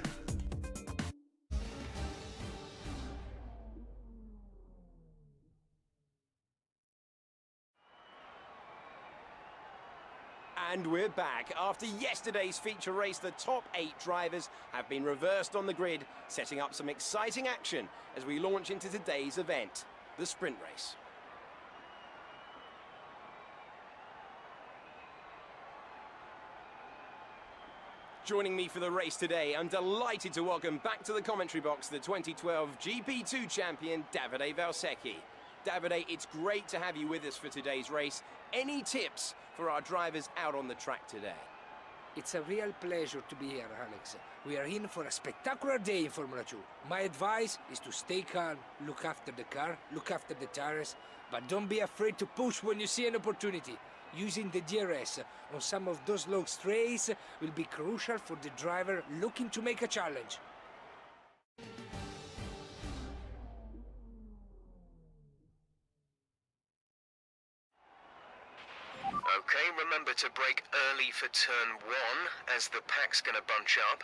And we're back. After yesterday's feature race, the top 8 drivers have been reversed on the grid, setting up some exciting action as we launch into today's event, the sprint race. Joining me for the race today, I'm delighted to welcome back to the commentary box the 2012 GP2 champion, Davide Valsecchi. Davide, it's great to have you with us for today's race. Any tips for our drivers out on the track today?
It's a real pleasure to be here, Alex. We are in for a spectacular day in Formula 2. My advice is to stay calm, look after the car, look after the tires, but don't be afraid to push when you see an opportunity. Using the DRS on some of those long straights will be crucial for the driver looking to make a challenge.
Okay, remember to brake early for turn 1, as the pack's gonna bunch up.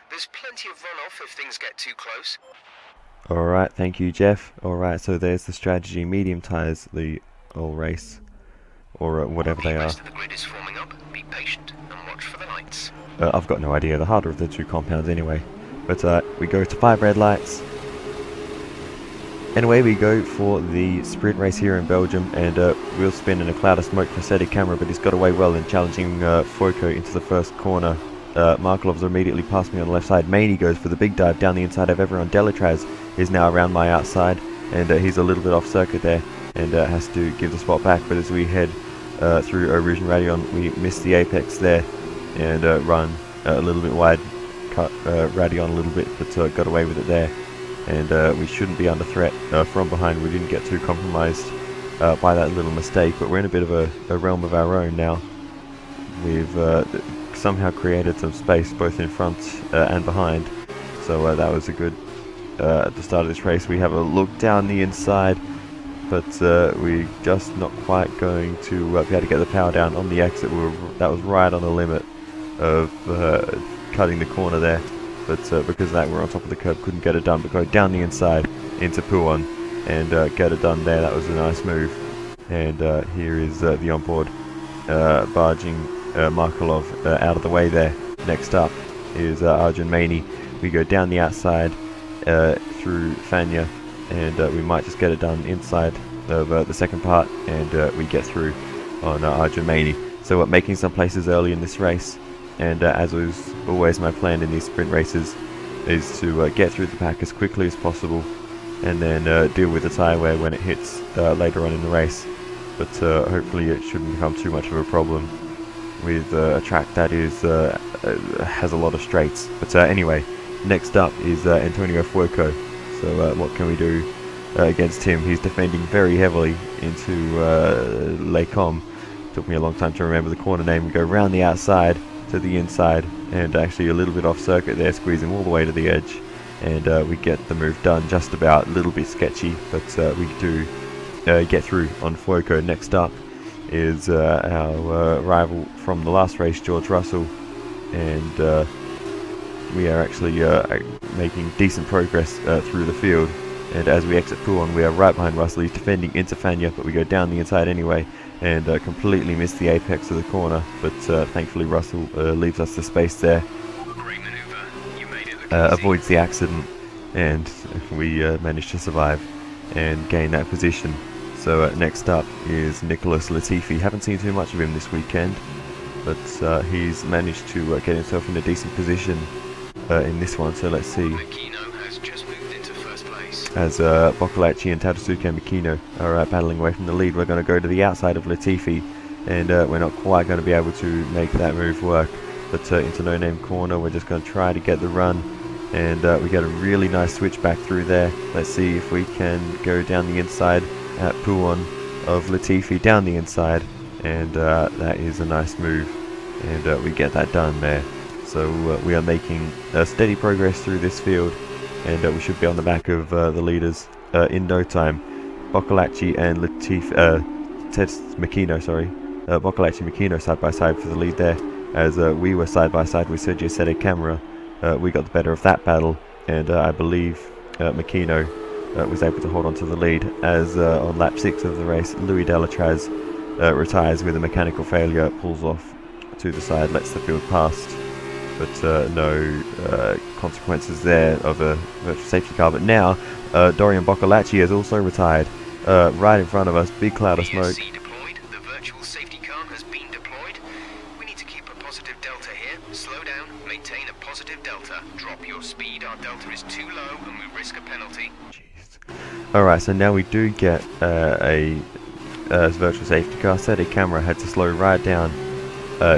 There's plenty of runoff if things get too close.
Alright, thank you, Jeff. Alright, so there's the strategy. Medium tyres, the all race, or whatever they are.
The rest of the grid is forming up. Be patient and watch for the lights.
I've got no idea, the harder of the two compounds anyway. But we go to 5 red lights. Anyway, we go for the sprint race here in Belgium, and we'll spin in a cloud of smoke for Sadi Camara, but he's got away well in challenging Foyko into the first corner. Markelov's immediately past me on the left side. Maney goes for the big dive down the inside of everyone. Delatraz is now around my outside, and he's a little bit off circuit there, and has to give the spot back. But as we head through ROUGE and Radion, we miss the apex there, and run a little bit wide, cut Radion a little bit, but got away with it there. And we shouldn't be under threat from behind. We didn't get too compromised by that little mistake, but we're in a bit of a realm of our own now. We've somehow created some space both in front and behind, so that was a good at the start of this race. We have a look down the inside, but we're just not quite going to be able to get the power down on the exit. That was right on the limit of cutting the corner there. But because of that, we're on top of the curb, couldn't get it done, but go down the inside into Puon and get it done there. That was a nice move. And here is the onboard barging Markelov out of the way there. Next up is Arjun Mani. We go down the outside through Fania, and we might just get it done inside of the second part, and we get through on Arjun Mani. So making some places early in this race. And as was always my plan in these sprint races, is to get through the pack as quickly as possible, and then deal with the tyre wear when it hits later on in the race. But hopefully it shouldn't become too much of a problem with a track that is has a lot of straights. But anyway, next up is Antonio Fuoco. So what can we do against him? He's defending very heavily into Les Combes. Took me a long time to remember the corner name. We go around the outside to the inside, and actually a little bit off circuit there, squeezing all the way to the edge, and we get the move done. Just about, a little bit sketchy, but we do get through on Fuoco. Next up is our rival from the last race, George Russell, and we are actually making decent progress through the field. And as we exit Podium, we are right behind Russell. He's defending into Fania, but we go down the inside anyway, and completely miss the apex of the corner. But thankfully Russell leaves us the space there,
Great maneuver. You made it look easy.
avoids the accident, and we manage to survive and gain that position. So next up is Nicholas Latifi. Haven't seen too much of him this weekend, but he's managed to get himself in a decent position in this one. So let's see.
Makino has just moved into first place.
As Boccolacci and Tadasuke Makino are battling away from the lead, we're going to go to the outside of Latifi, and we're not quite going to be able to make that move work. But into No Name Corner, we're just going to try to get the run, and we get a really nice switch back through there. Let's see if we can go down the inside at Pouon of Latifi, down the inside, and that is a nice move, and we get that done there. So we are making steady progress through this field, and we should be on the back of the leaders in no time. Boccolacci and Makino, sorry. Boccolacci and Makino side by side for the lead there, as we were side by side with Sergio Sede Camera. We got the better of that battle, and I believe Makino was able to hold on to the lead, as on lap 6 of the race, Louis Delatraz retires with a mechanical failure, pulls off to the side, lets the field past. But no consequences there of a virtual safety car. But now Dorian Boccolacci has also retired, right in front of us. Big cloud of smoke.
VSC deployed. The virtual safety car has been deployed. We need to keep a positive delta here. Slow down, maintain a positive delta. Drop your speed. Our delta is too low and we risk a penalty.
Alright, so now we do get a virtual safety car. Sede Camera had to slow right down.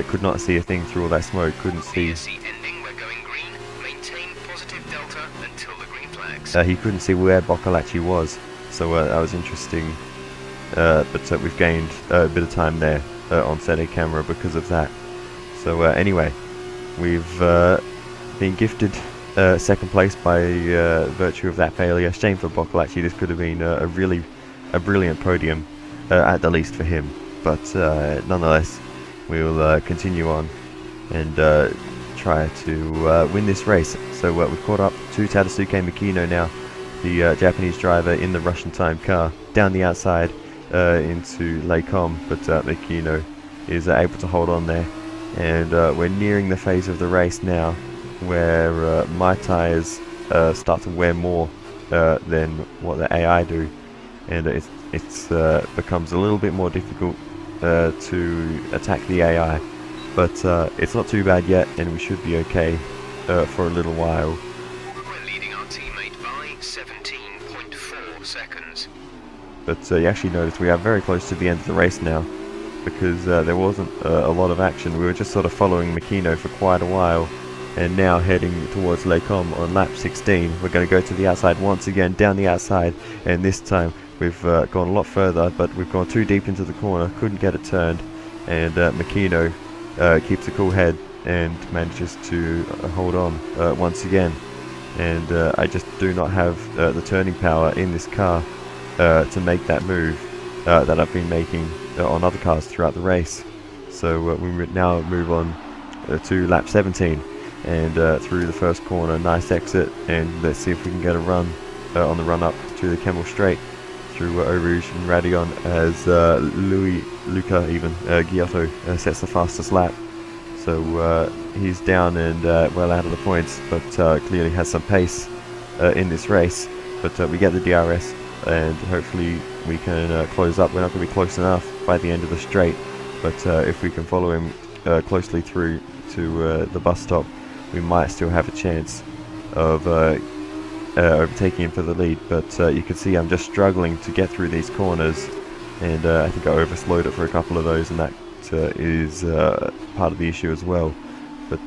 Could not see a thing through all that smoke, couldn't see.
VSC ending, we're going green. Maintain positive delta until the green flags.
He couldn't see where Boccolacci was, so that was interesting. But we've gained a bit of time there on Sede Camera because of that. So anyway, we've been gifted second place by virtue of that failure. Shame for Boccolacci. This could have been a brilliant podium, at the least for him. But nonetheless, we'll continue on and try to win this race. So we've caught up to Tadasuke Makino now, the Japanese driver in the Russian time car, down the outside into Les Combes, but Makino is able to hold on there. And we're nearing the phase of the race now where my tyres start to wear more than what the AI do, and it becomes a little bit more difficult to attack the AI, but it's not too bad yet, and we should be okay for a little while.
We're leading our teammate by 17.4 seconds.
But you actually notice we are very close to the end of the race now, because there wasn't a lot of action. We were just sort of following Makino for quite a while, and now heading towards Les Combes on lap 16. We're going to go to the outside once again, down the outside, and this time we've gone a lot further, but we've gone too deep into the corner, couldn't get it turned, and Makino keeps a cool head and manages to hold on once again. And I just do not have the turning power in this car to make that move that I've been making on other cars throughout the race. So we now move on to lap 17, and through the first corner, nice exit, and let's see if we can get a run on the run up to the Kemmel Straight through ROUGE and Radion, as Luca Giotto sets the fastest lap. So he's down and well out of the points, but clearly has some pace in this race. But we get the DRS, and hopefully we can close up. We're not going to be close enough by the end of the straight, but if we can follow him closely through to the bus stop, we might still have a chance of overtaking him for the lead. But you can see I'm just struggling to get through these corners, and I think I overslowed it for a couple of those, and that is part of the issue as well. But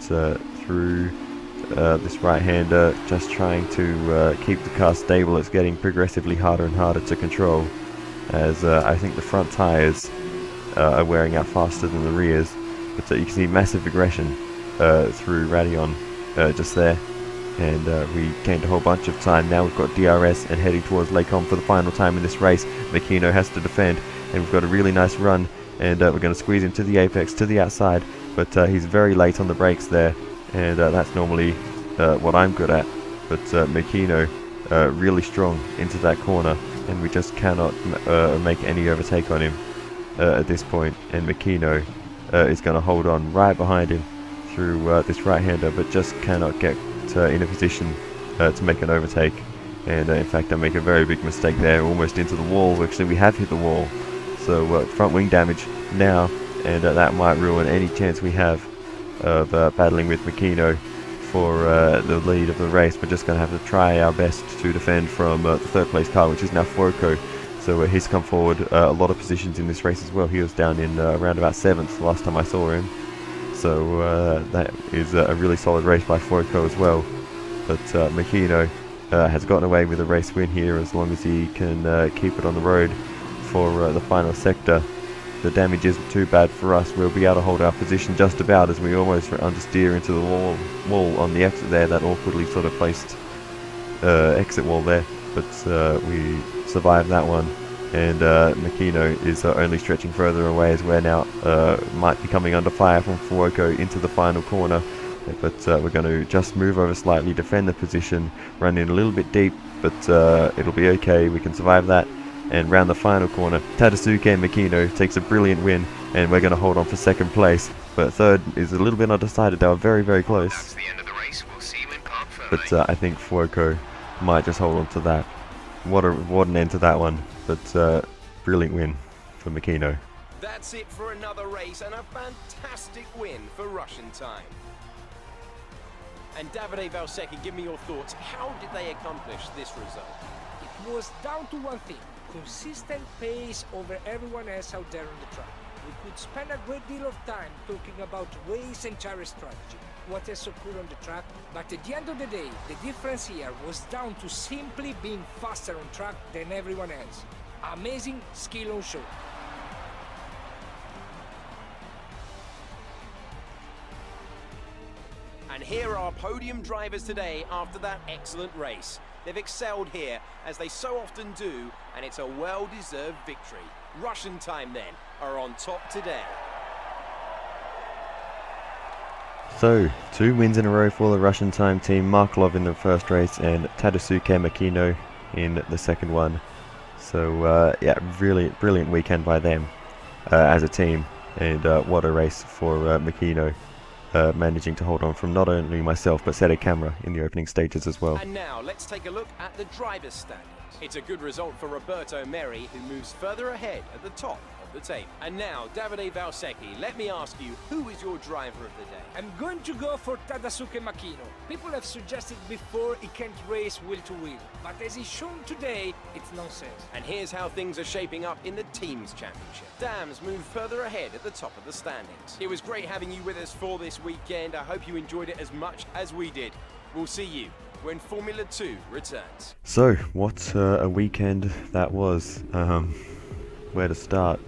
through this right-hander, just trying to keep the car stable. It's getting progressively harder and harder to control, as I think the front tyres are wearing out faster than the rears. But you can see massive aggression through Radion just there. And we gained a whole bunch of time. Now we've got DRS and heading towards Lacombe for the final time in this race. Makino has to defend, and we've got a really nice run, and we're going to squeeze him to the apex, to the outside, but he's very late on the brakes there, and that's normally what I'm good at. But Makino really strong into that corner, and we just cannot make any overtake on him at this point. And Makino is going to hold on right behind him through this right-hander, but just cannot get in a position to make an overtake. And in fact I make a very big mistake there, almost into the wall. Actually we have hit the wall, so front wing damage now, and that might ruin any chance we have of battling with Makino for the lead of the race. We're just going to have to try our best to defend from the third place car, which is now Fuoco. So he's come forward a lot of positions in this race as well. He was down in around about 7th last time I saw him. So that is a really solid race by Fuoco as well. But Makino has gotten away with a race win here, as long as he can keep it on the road for the final sector. The damage isn't too bad for us. We'll be able to hold our position just about, as we almost understeer into the wall on the exit there, that awkwardly sort of placed exit wall there. But we survived that one. And Makino is only stretching further away, as we're now might be coming under fire from Fuoco into the final corner. But we're going to just move over slightly, defend the position, run in a little bit deep, but it'll be okay, we can survive that. And round the final corner, Tadasuke Makino takes a brilliant win, and we're going to hold on for second place. But third is a little bit undecided. They were very, very close.
That's the end of the race. We'll see you in Park
But I think Fuoco might just hold on to that. What an end to that one. But brilliant win for Makino.
That's it for another race, and a fantastic win for Russian time. And Davide Valsecchi, give me your thoughts. How did they accomplish this result?
It was down to one thing: consistent pace over everyone else out there on the track. We could spend a great deal of time talking about race and tire strategy, what else occurred on the track, but at the end of the day, the difference here was down to simply being faster on track than everyone else. Amazing skill on show.
And here are podium drivers today after that excellent race. They've excelled here, as they so often do, and it's a well-deserved victory. Russian time, then, are on top today.
So, 2 wins in a row for the Russian time team. Markelov in the first race and Tadasuke Makino in the second one. So, yeah, really brilliant weekend by them as a team. And what a race for Makino. Managing to hold on from not only myself but Sede Camera in the opening stages as well.
And now let's take a look at the driver's standings. It's a good result for Roberto Meri, who moves further ahead at the top of the table. And now, Davide Valsecchi, let me ask you, who is your driver of the day?
I'm going to go for Tadasuke Makino. People have suggested before he can't race wheel to wheel, but as he's shown today, it's nonsense.
And here's how things are shaping up in the Teams Championship. Dams move further ahead at the top of the standings. It was great having you with us for this weekend. I hope you enjoyed it as much as we did. We'll see you when Formula 2 returns.
So, what a weekend that was. Where to start?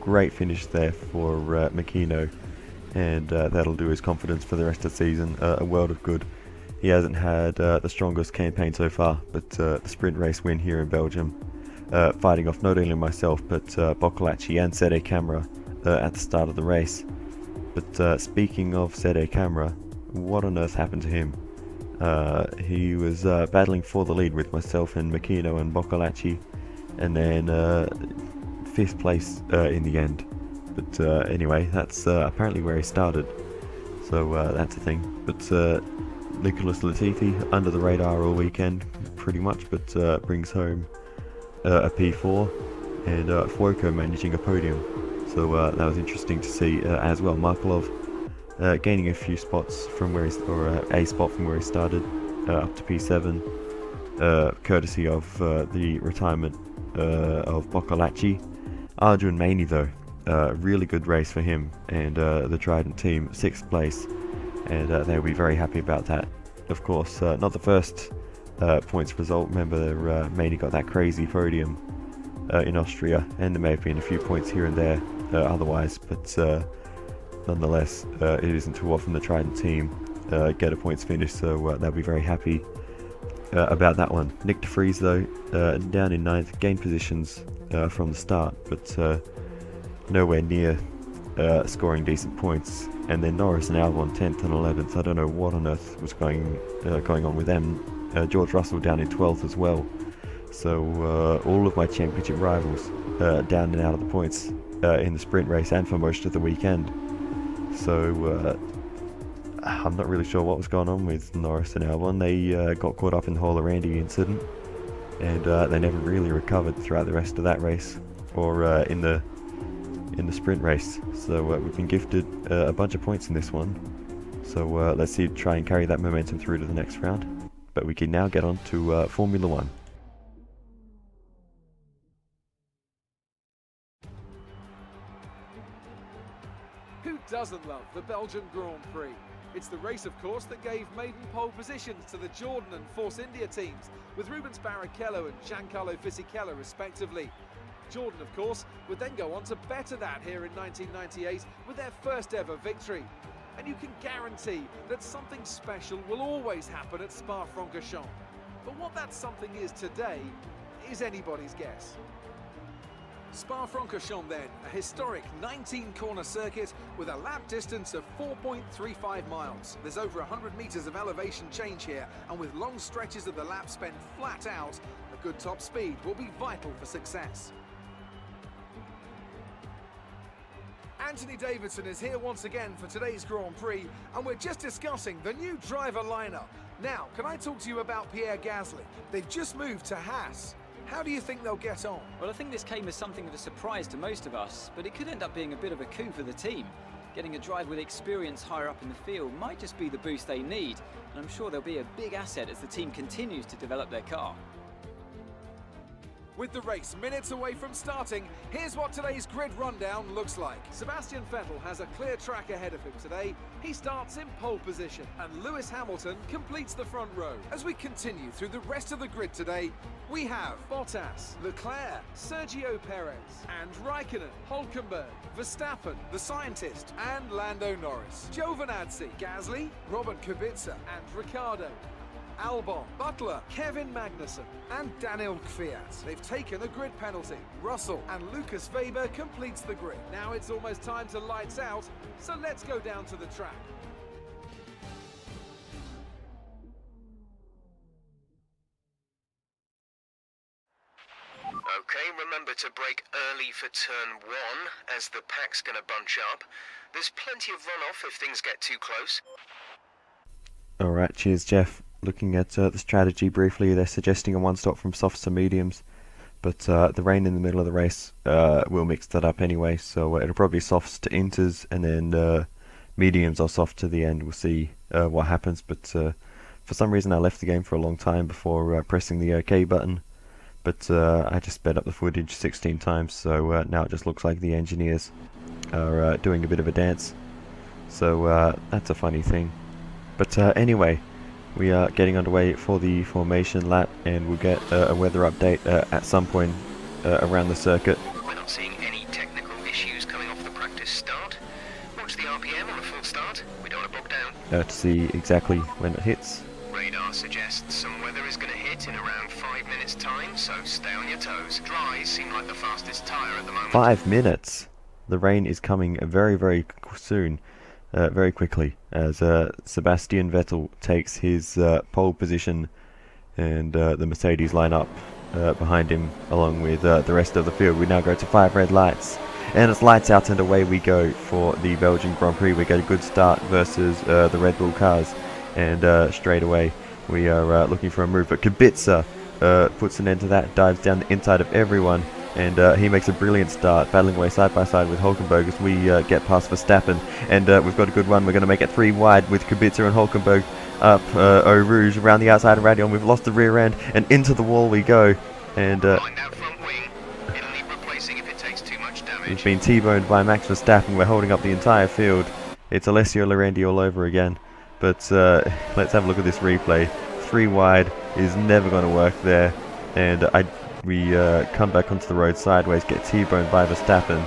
Great finish there for Makino, and that'll do his confidence for the rest of the season a world of good. He hasn't had the strongest campaign so far, but the sprint race win here in Belgium, fighting off not only myself but Boccolacci and Sede Camera at the start of the race. But speaking of Sede Camera, what on earth happened to him? He was battling for the lead with myself and Makino and Boccolacci, and then 5th place in the end. But anyway, that's apparently where he started, so that's a thing. But Nicholas Latifi under the radar all weekend pretty much, but brings home a P4, and Fuoco managing a podium, so that was interesting to see as well. Markelov gaining a few spots from where he, or a spot from where he started, up to P7, courtesy of the retirement of Boccolacci. Arjun Maini though, really good race for him and the Trident team, 6th place, and they'll be very happy about that. Of course, not the first points result. Remember, Maini got that crazy podium in Austria, and there may have been a few points here and there otherwise, but nonetheless, it isn't too often the Trident team get a points finish, so they'll be very happy about that one. Nick de Vries, though, down in 9th, gained positions from the start, but nowhere near scoring decent points. And then Norris and Albon 10th and 11th. I don't know what on earth was going on with them. George Russell down in 12th as well. So all of my championship rivals down and out of the points in the sprint race and for most of the weekend. So I'm not really sure what was going on with Norris and Albon. They got caught up in the whole Randy incident, and they never really recovered throughout the rest of that race or in the sprint race. So we've been gifted a bunch of points in this one. So let's see, try and carry that momentum through to the next round. But we can now get on to Formula 1.
Who doesn't love the Belgian Grand Prix? It's the race, of course, that gave maiden pole positions to the Jordan and Force India teams, with Rubens Barrichello and Giancarlo Fisichella respectively. Jordan, of course, would then go on to better that here in 1998 with their first ever victory. And you can guarantee that something special will always happen at Spa-Francorchamps. But what that something is today is anybody's guess. Spa-Francorchamps then, a historic 19-corner circuit with a lap distance of 4.35 miles. There's over 100 metres of elevation change here, and with long stretches of the lap spent flat out, a good top speed will be vital for success. Anthony Davidson is here once again for today's Grand Prix, and we're just discussing the new driver lineup. Now, can I talk to you about Pierre Gasly? They've just moved to Haas. How do you think they'll get on?
Well, I think this came as something of a surprise to most of us, but it could end up being a bit of a coup for the team. Getting a driver with experience higher up in the field might just be the boost they need, and I'm sure they'll be a big asset as the team continues to develop their car.
With the race minutes away from starting, here's what today's grid rundown looks like. Sebastian Vettel has a clear track ahead of him today. He starts in pole position, and Lewis Hamilton completes the front row. As we continue through the rest of the grid today, we have Bottas, Leclerc, Sergio Perez, and Raikkonen, Hülkenberg, Verstappen, the scientist, and Lando Norris, Giovinazzi, Gasly, Robert Kubica, and Ricciardo, Albon, Butler, Kevin Magnussen, and Daniel Kvyat. They've taken a grid penalty. Russell and Lucas Weber completes the grid. Now it's almost time to lights out, so let's go down to the track.
Okay, remember to brake early for turn 1, as the pack's gonna bunch up. There's plenty of runoff if things get too close.
Alright, cheers Jeff. Looking at the strategy briefly, they're suggesting a one-stop from softs to mediums, but the rain in the middle of the race will mix that up anyway, so it'll probably softs to inters, and then mediums or soft to the end. We'll see what happens, but for some reason I left the game for a long time before pressing the OK button, but I just sped up the footage 16 times, so now it just looks like the engineers are doing a bit of a dance, so that's a funny thing. But anyway, we are getting underway for the formation lap, and we'll get a weather update at some point around the circuit.
We're not seeing any technical issues coming off the practice start. Watch the RPM on the full start. We don't want to bog down.
To see exactly when it hits.
Radar suggests some weather is going to hit in around 5 minutes' time, so stay on your toes. Dries seem like the fastest tyre at the moment.
5 minutes! The rain is coming very soon. Very quickly, as Sebastian Vettel takes his pole position, and the Mercedes line up behind him along with the rest of the field. We now go to 5 red lights, and it's lights out and away we go for the Belgian Grand Prix. We get a good start versus the Red Bull cars, and straight away we are looking for a move, but Kubica puts an end to that, dives down the inside of everyone, and he makes a brilliant start, battling away side by side with Hülkenberg as we get past Verstappen, and we've got a good run. We're going to make it 3 wide with Kubica and Hülkenberg up ROUGE around the outside of Radion. We've lost the rear end, and into the wall we go, and
Mind that front wing. It'll need replacing if it takes too much damage.
we've been T-boned by Max Verstappen. We're holding up the entire field. It's Alessio Lorendi all over again, but let's have a look at this replay. 3 wide is never going to work there, and I we come back onto the road sideways, get T-boned by Verstappen.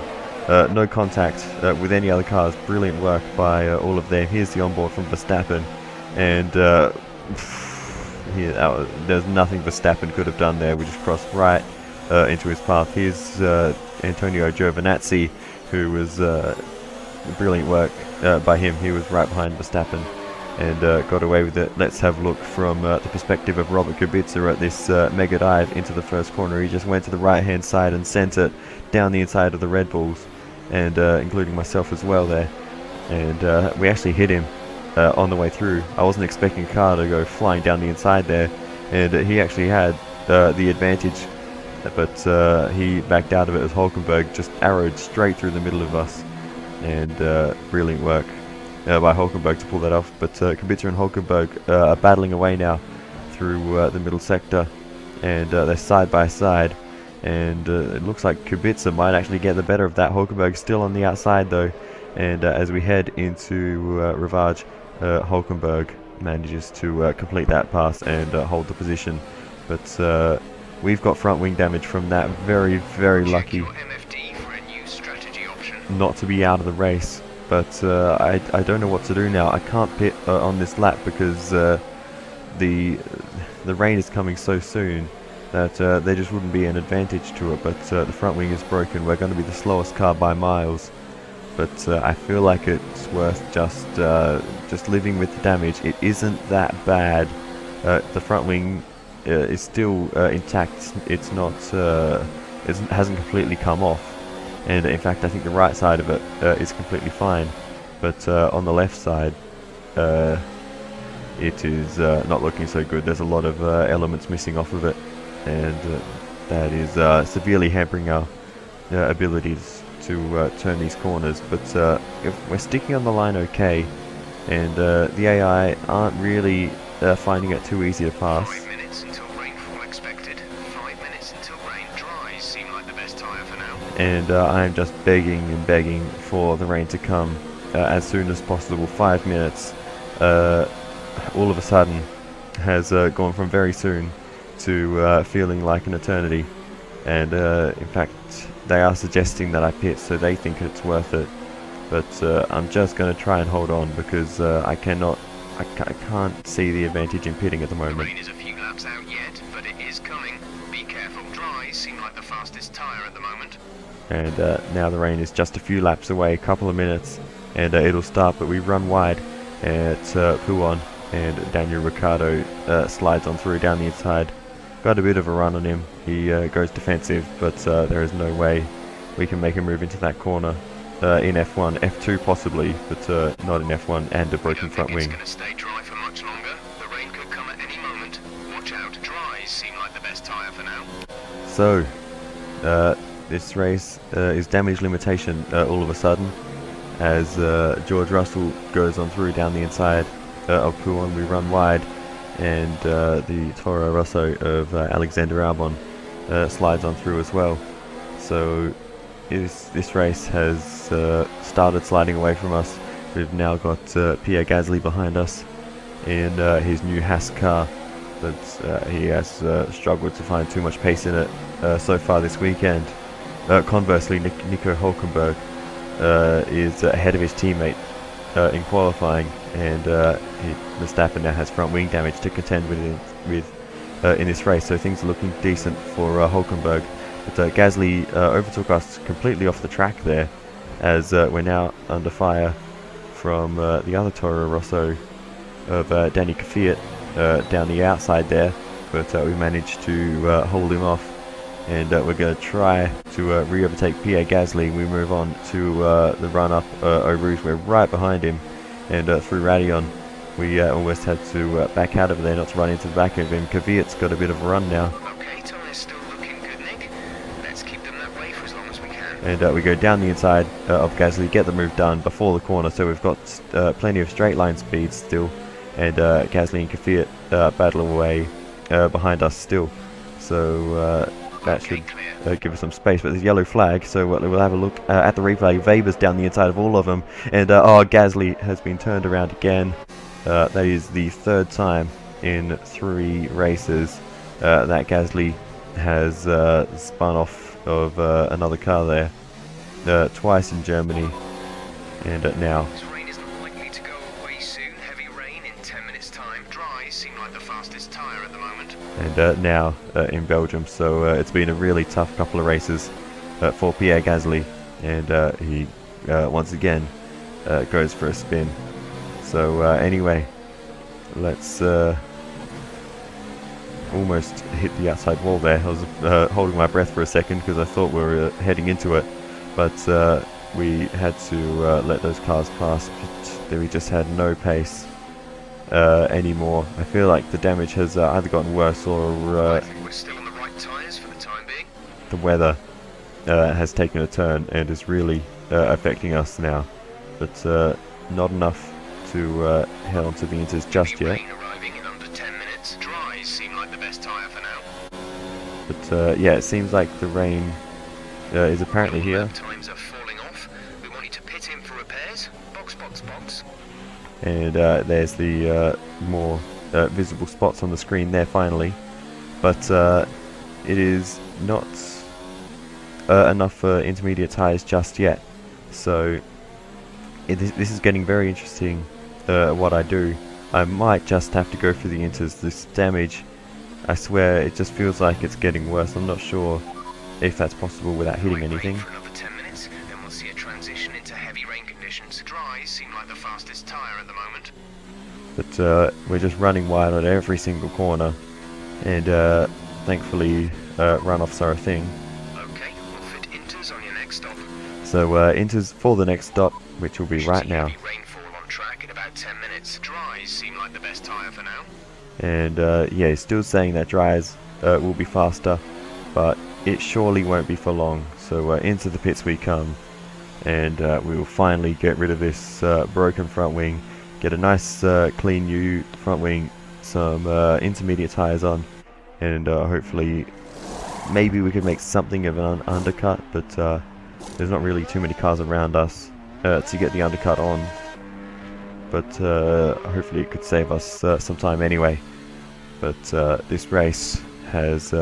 No contact with any other cars. Brilliant work by all of them. Here's the onboard from Verstappen, and there's nothing Verstappen could have done there. We just crossed right into his path. Here's Antonio Giovinazzi, who was brilliant work by him. He was right behind Verstappen and got away with it. Let's have a look from the perspective of Robert Kubica at this mega dive into the first corner. He just went to the right hand side and sent it down the inside of the Red Bulls, and including myself as well there, and we actually hit him on the way through. I wasn't expecting a car to go flying down the inside there, and he actually had the advantage, but he backed out of it as Hulkenberg just arrowed straight through the middle of us, and brilliant work by Hulkenberg to pull that off. But Kubica and Hulkenberg are battling away now through the middle sector, and they're side by side, and it looks like Kubica might actually get the better of that. Hulkenberg still on the outside though, and as we head into Rivalries, Hulkenberg manages to complete that pass and hold the position, but we've got front wing damage from that. Very, very lucky not to be out of the race, but I don't know what to do now. I can't pit on this lap because the rain is coming so soon that there just wouldn't be an advantage to it, but the front wing is broken. We're going to be the slowest car by miles, but I feel like it's worth just living with the damage. It isn't that bad. The front wing is still intact. It's not it hasn't completely come off, and in fact I think the right side of it is completely fine, but on the left side it is not looking so good. There's a lot of elements missing off of it, and that is severely hampering our abilities to turn these corners. But if we're sticking on the line okay, and the AI aren't really finding it too easy to pass.
5 minutes until rainfall expected. 5 minutes until rain dries. Seem like the best tyre for now.
And I'm just begging and begging for the rain to come as soon as possible. 5 minutes all of a sudden has gone from very soon to feeling like an eternity, and in fact they are suggesting that I pit, so they think it's worth it, but I'm just going to try and hold on because I can't see the advantage in pitting at the moment.
Rain is a few laps out yet, but it is coming. Be careful. Dries seem like the fastest tyre at the moment.
And now the rain is just a few laps away, a couple of minutes, and it'll start, but we run wide at Podium, and Daniel Ricciardo slides on through down the inside. Got a bit of a run on him. He goes defensive, but there is no way we can make a move into that corner in F1, F2 possibly, but not in F1, and a broken front wing.
It's going to stay dry for much longer. The rain could come at any moment. Watch out. Dries seem like the best tyre for now.
So this race is damage limitation all of a sudden, as George Russell goes on through down the inside of Podium. We run wide, and the Toro Rosso of Alexander Albon slides on through as well. So this race has started sliding away from us. We've now got Pierre Gasly behind us in his new Haas car, but he has struggled to find too much pace in it so far this weekend. Conversely, Nico Hulkenberg is ahead of his teammate in qualifying, and Verstappen now has front wing damage to contend with in this race, so things are looking decent for Hulkenberg. But Gasly overtook us completely off the track there, as we're now under fire from the other Toro Rosso of Danny Kvyat down the outside there, but we managed to hold him off, and we're going to try to re-overtake Pierre Gasly. We move on to the run-up ROUGE. We're right behind him, and through Radion we almost had to back out of there not to run into the back of him. Kvyat's got a bit of a run now.
Okay, tyres still looking good, Nick. Let's keep them that way for as long as we can.
And we go down the inside of Gasly, get the move done before the corner, so we've got plenty of straight line speed still, and Gasly and Kvyat battle away behind us still, so that should give us some space. But there's a yellow flag, so we'll have a look at the replay. Weber's down the inside of all of them, and Gasly has been turned around again. That is the third time in 3 races that Gasly has spun off of another car there, twice in Germany, and now.
This rain isn't likely to go away soon. Heavy rain in 10 minutes time. Dries seem like the fastest tyre at the moment.
And now in Belgium, so it's been a really tough couple of races for Pierre Gasly, and he once again goes for a spin. So anyway, let's almost hit the outside wall there. I was holding my breath for a second because I thought we were heading into it, but we had to let those cars pass. We just had no pace anymore. I feel like the damage has either gotten worse or
I think we're still on the right tyres for the time being.
the weather has taken a turn and is really affecting us now. But not enough to head on to the Inters just
Heavy
yet.
rain arriving in under 10 minutes. Dries seem like the best tyre for now.
But yeah, it seems like the rain is apparently here.
Lap times are falling off. We want you to pit in for repairs. Box, box, box.
And there's the more visible spots on the screen there finally. But it is not enough for intermediate tyres just yet. So this is getting very interesting what I do. I might just have to go for the Inters. This damage, I swear, it just feels like it's getting worse. I'm not sure if that's possible without hitting anything.
For another 10 minutes, then we'll see a transition into heavy rain conditions. Dries seem like the fastest tyre at the moment.
But we're just running wide at every single corner, and thankfully runoffs are a thing.
Okay, we'll fit Inters on your next stop.
So Inters for the next stop, which will be right now.
Heavy rainfall on track in about 10 minutes. Dries seem like the best tyre for now.
And yeah, he's still saying that dries will be faster, but it surely won't be for long. So into the pits we come, and we will finally get rid of this broken front wing, get a nice clean new front wing, some intermediate tyres on, and hopefully maybe we could make something of an undercut, but there's not really too many cars around us to get the undercut on. But hopefully it could save us some time anyway. But this race has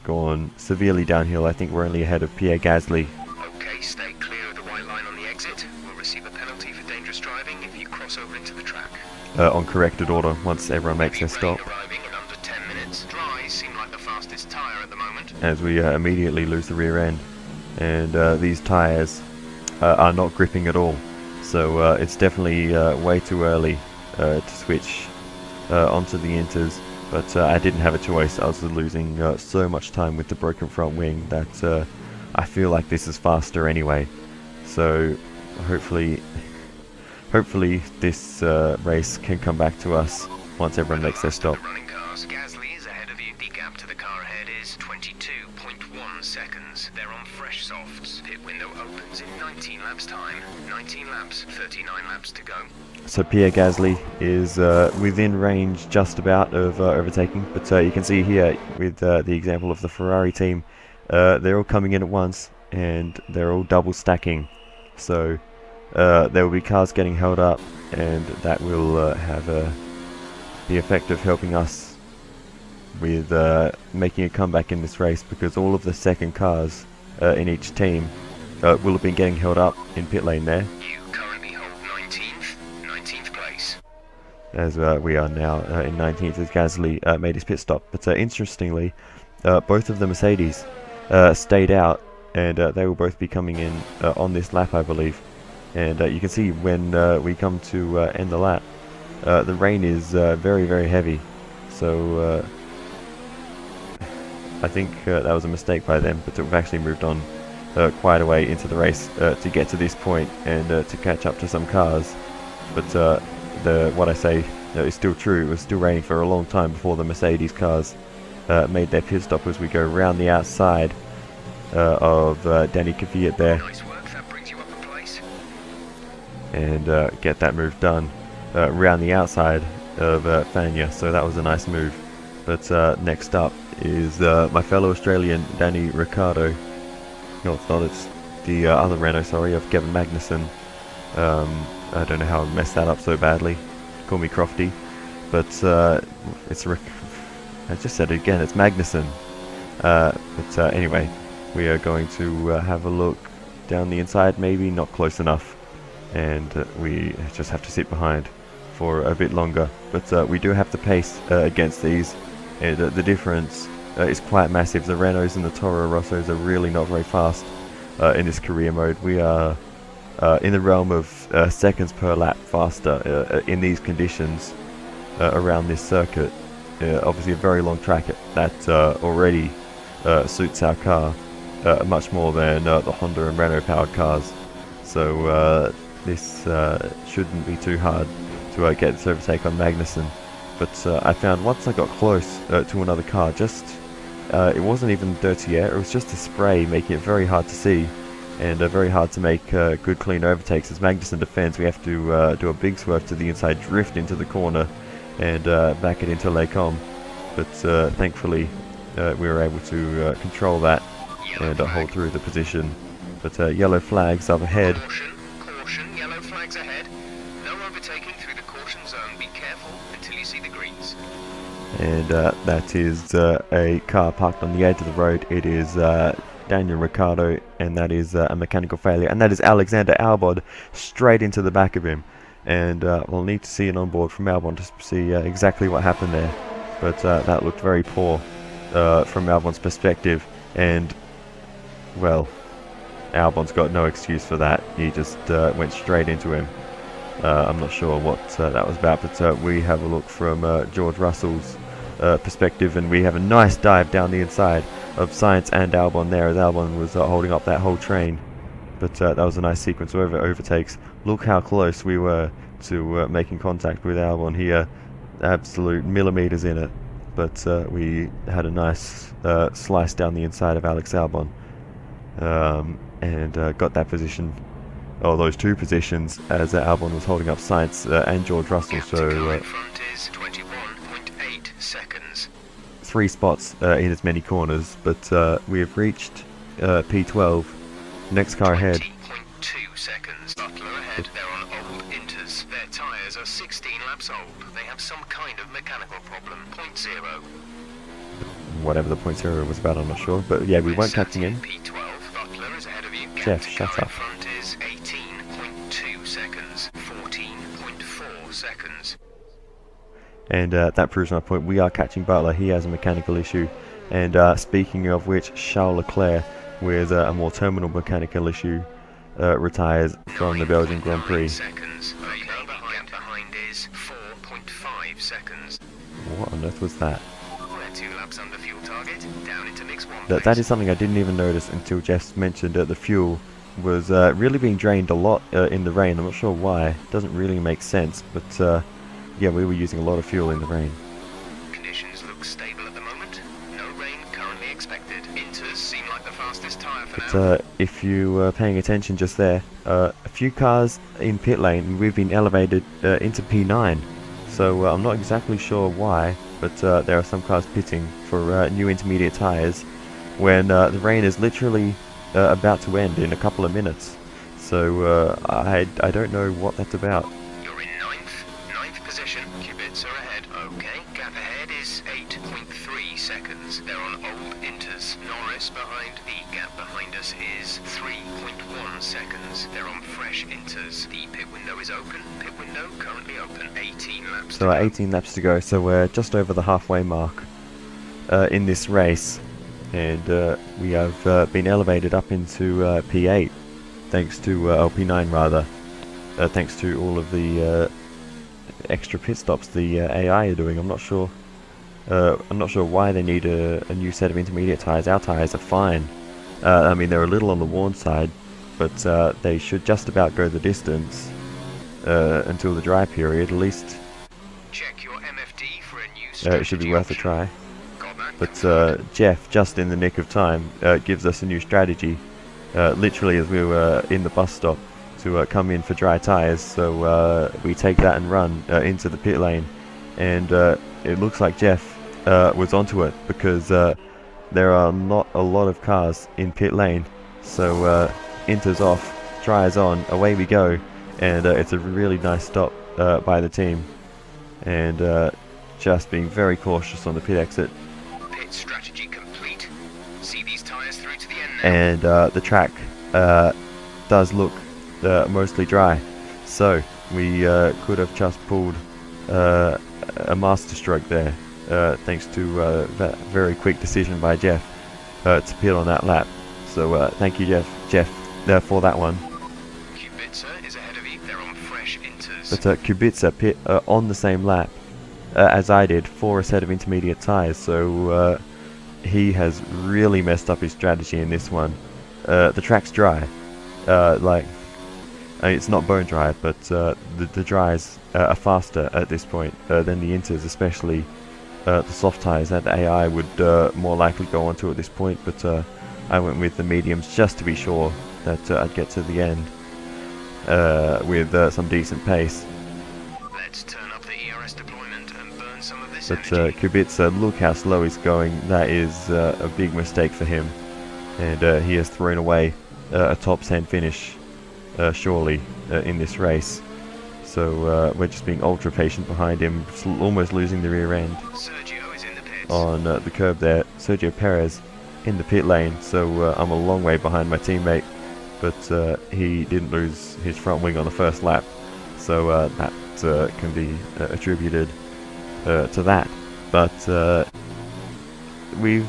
gone severely downhill. I think we're only ahead of Pierre Gasly.
Okay, stay clear of the white line on the exit. We'll receive a penalty for dangerous driving if you cross over into the track.
On corrected order once everyone makes their stop.
Arriving in under 10 minutes. Dries seem like the fastest tyre at the moment.
As we immediately lose the rear end. And these tyres are not gripping at all. So it's definitely way too early to switch onto the Inters. But I didn't have a choice. I was losing so much time with the broken front wing that I feel like this is faster anyway. So hopefully this race can come back to us once everyone makes their stop.
Running cars. Gasly is ahead of you. The gap to the car ahead is 22.1 seconds. They're on fresh softs. Pit window opens in 19 laps time. 19 laps, 39 laps to go.
So Pierre Gasly is within range just about of overtaking, but you can see here with the example of the Ferrari team, they're all coming in at once and they're all double stacking. So there will be cars getting held up, and that will have the effect of helping us with making a comeback in this race, because all of the second cars in each team will have been getting held up in pit lane there.
You currently hold 19th place.
As we are now in 19th as Gasly made his pit stop. But interestingly, both of the Mercedes stayed out, and they will both be coming in on this lap, I believe. And you can see when we come to end the lap, the rain is very, very heavy. So I think that was a mistake by them, but we've actually moved on quite a way into the race to get to this point and to catch up to some cars. But what I say is still true. It was still raining for a long time before the Mercedes cars made their pit stop, as we go around the outside of Danny Kvyat there.
Nice work, that brings you up a place.
And get that move done around the outside of Fania. So that was a nice move. But next up is my fellow Australian Danny Ricciardo. No, it's not. It's the other Renault, sorry, of Kevin Magnussen. I don't know how I messed that up so badly. Call me Crofty. But it's I just said it again. It's Magnussen. Anyway, we are going to have a look down the inside, maybe not close enough, and we just have to sit behind for a bit longer. But we do have the pace against these, and the difference is quite massive. The Renaults and the Toro Rossos are really not very fast in this career mode. We are in the realm of seconds per lap faster in these conditions around this circuit. Obviously a very long track that already suits our car much more than the Honda and Renault powered cars. So this shouldn't be too hard to get this overtake on Magnussen. But I found once I got close to another car, just it wasn't even dirty air, it was just a spray, making it very hard to see and very hard to make good clean overtakes. As Magnussen defends, we have to do a big swerve to the inside, drift into the corner and back it into Lecom. But thankfully we were able to control that and hold through the position. But yellow flags up ahead.
Caution, yellow flags ahead. No overtaking through the caution zone. Be careful until you see the greens.
And that is a car parked on the edge of the road. It is Daniel Ricciardo, and that is a mechanical failure. And that is Alexander Albon straight into the back of him. And we'll need to see an onboard from Albon to see exactly what happened there. But that looked very poor from Albon's perspective. And, well, Albon's got no excuse for that. He just went straight into him. I'm not sure what that was about, but we have a look from George Russell's perspective, and we have a nice dive down the inside of Sainz and Albon there, as Albon was holding up that whole train. But that was a nice sequence of overtakes. Look how close we were to making contact with Albon here, absolute millimeters in it. But we had a nice slice down the inside of Alex Albon, and got that position, or those two positions, as Albon was holding up Sainz and George Russell. So
21.8 seconds.
3 spots in as many corners, but we have reached P12. Next car ahead.
20.2 seconds. Butler ahead. They're on old Inters. Their tyres are 16 laps old. They have some kind of mechanical problem. 0.0.
Whatever the 0.0 was about, I'm not sure. But yeah, we weren't catching in.
P12. Butler is ahead of you.
Jeff, shut up.
In front is 18.2 seconds. 14.4 seconds.
And that proves my point. We are catching Butler. He has a mechanical issue. And speaking of which, Charles Leclerc, with a more terminal mechanical issue, retires from the Belgian Grand Prix.
Seconds. Gap behind is 4.5 seconds.
What on earth was that?
We're 2 laps under fuel target. Down into mix 1.
That is something I didn't even notice until Jeff mentioned that the fuel was really being drained a lot in the rain. I'm not sure why. It doesn't really make sense, but yeah, we were using a lot of fuel in the rain.
Conditions look stable at the moment. No rain currently expected. Inters seem like the fastest tyre for now.
But if you were paying attention just there, a few cars in pit lane, we've been elevated into P9. So I'm not exactly sure why, but there are some cars pitting for new intermediate tyres when the rain is literally about to end in a couple of minutes. So I don't know what that's about.
You're in ninth position. Qubits are ahead. Okay, gap ahead is 8.3 seconds. They're on old Inters. Norris behind. The gap behind us is 3.1 seconds. They're on fresh Inters. The pit window is open. Pit window currently open. 18 laps
So 18 laps to go. So we're just over the halfway mark in this race. And we have been elevated up into P8, thanks to P9 rather, thanks to all of the extra pit stops the AI are doing. I'm not sure why they need a new set of intermediate tyres. Our tyres are fine. I mean, they're a little on the worn side, but they should just about go the distance until the dry period. At least
check your MFD for a new
it should be worth a try.
But
Jeff, just in the nick of time, gives us a new strategy, literally as we were in the bus stop, to come in for dry tyres. So we take that and run into the pit lane, and it looks like Jeff was onto it, because there are not a lot of cars in pit lane. So Inter's off, dryers on, away we go, and it's a really nice stop by the team, and just being very cautious on the pit exit.
Pit strategy complete.
and the track does look mostly dry. So we could have just pulled a masterstroke there, thanks to that very quick decision by Jeff to pit on that lap. So thank you, Jeff, for that one.
Kubica is ahead of you. They're on fresh inters.
But Kubica pit on the same lap as I did for a set of intermediate tyres, so he has really messed up his strategy in this one. The track's dry, it's not bone dry, but the dries are faster at this point than the inters, especially the soft tyres that the AI would more likely go onto at this point, but I went with the mediums just to be sure that I'd get to the end with some decent pace.
Let's turn up the ERS deployment and burn some of this
But
energy.
Kubica, look how slow he's going. That is a big mistake for him, and he has thrown away a top 10 finish surely in this race. So we're just being ultra patient behind him, almost losing the rear end
Sergio is in the pits.
on the curb there. Sergio Perez in the pit lane, so I'm a long way behind my teammate, but he didn't lose his front wing on the first lap, so that can be attributed to that. But we've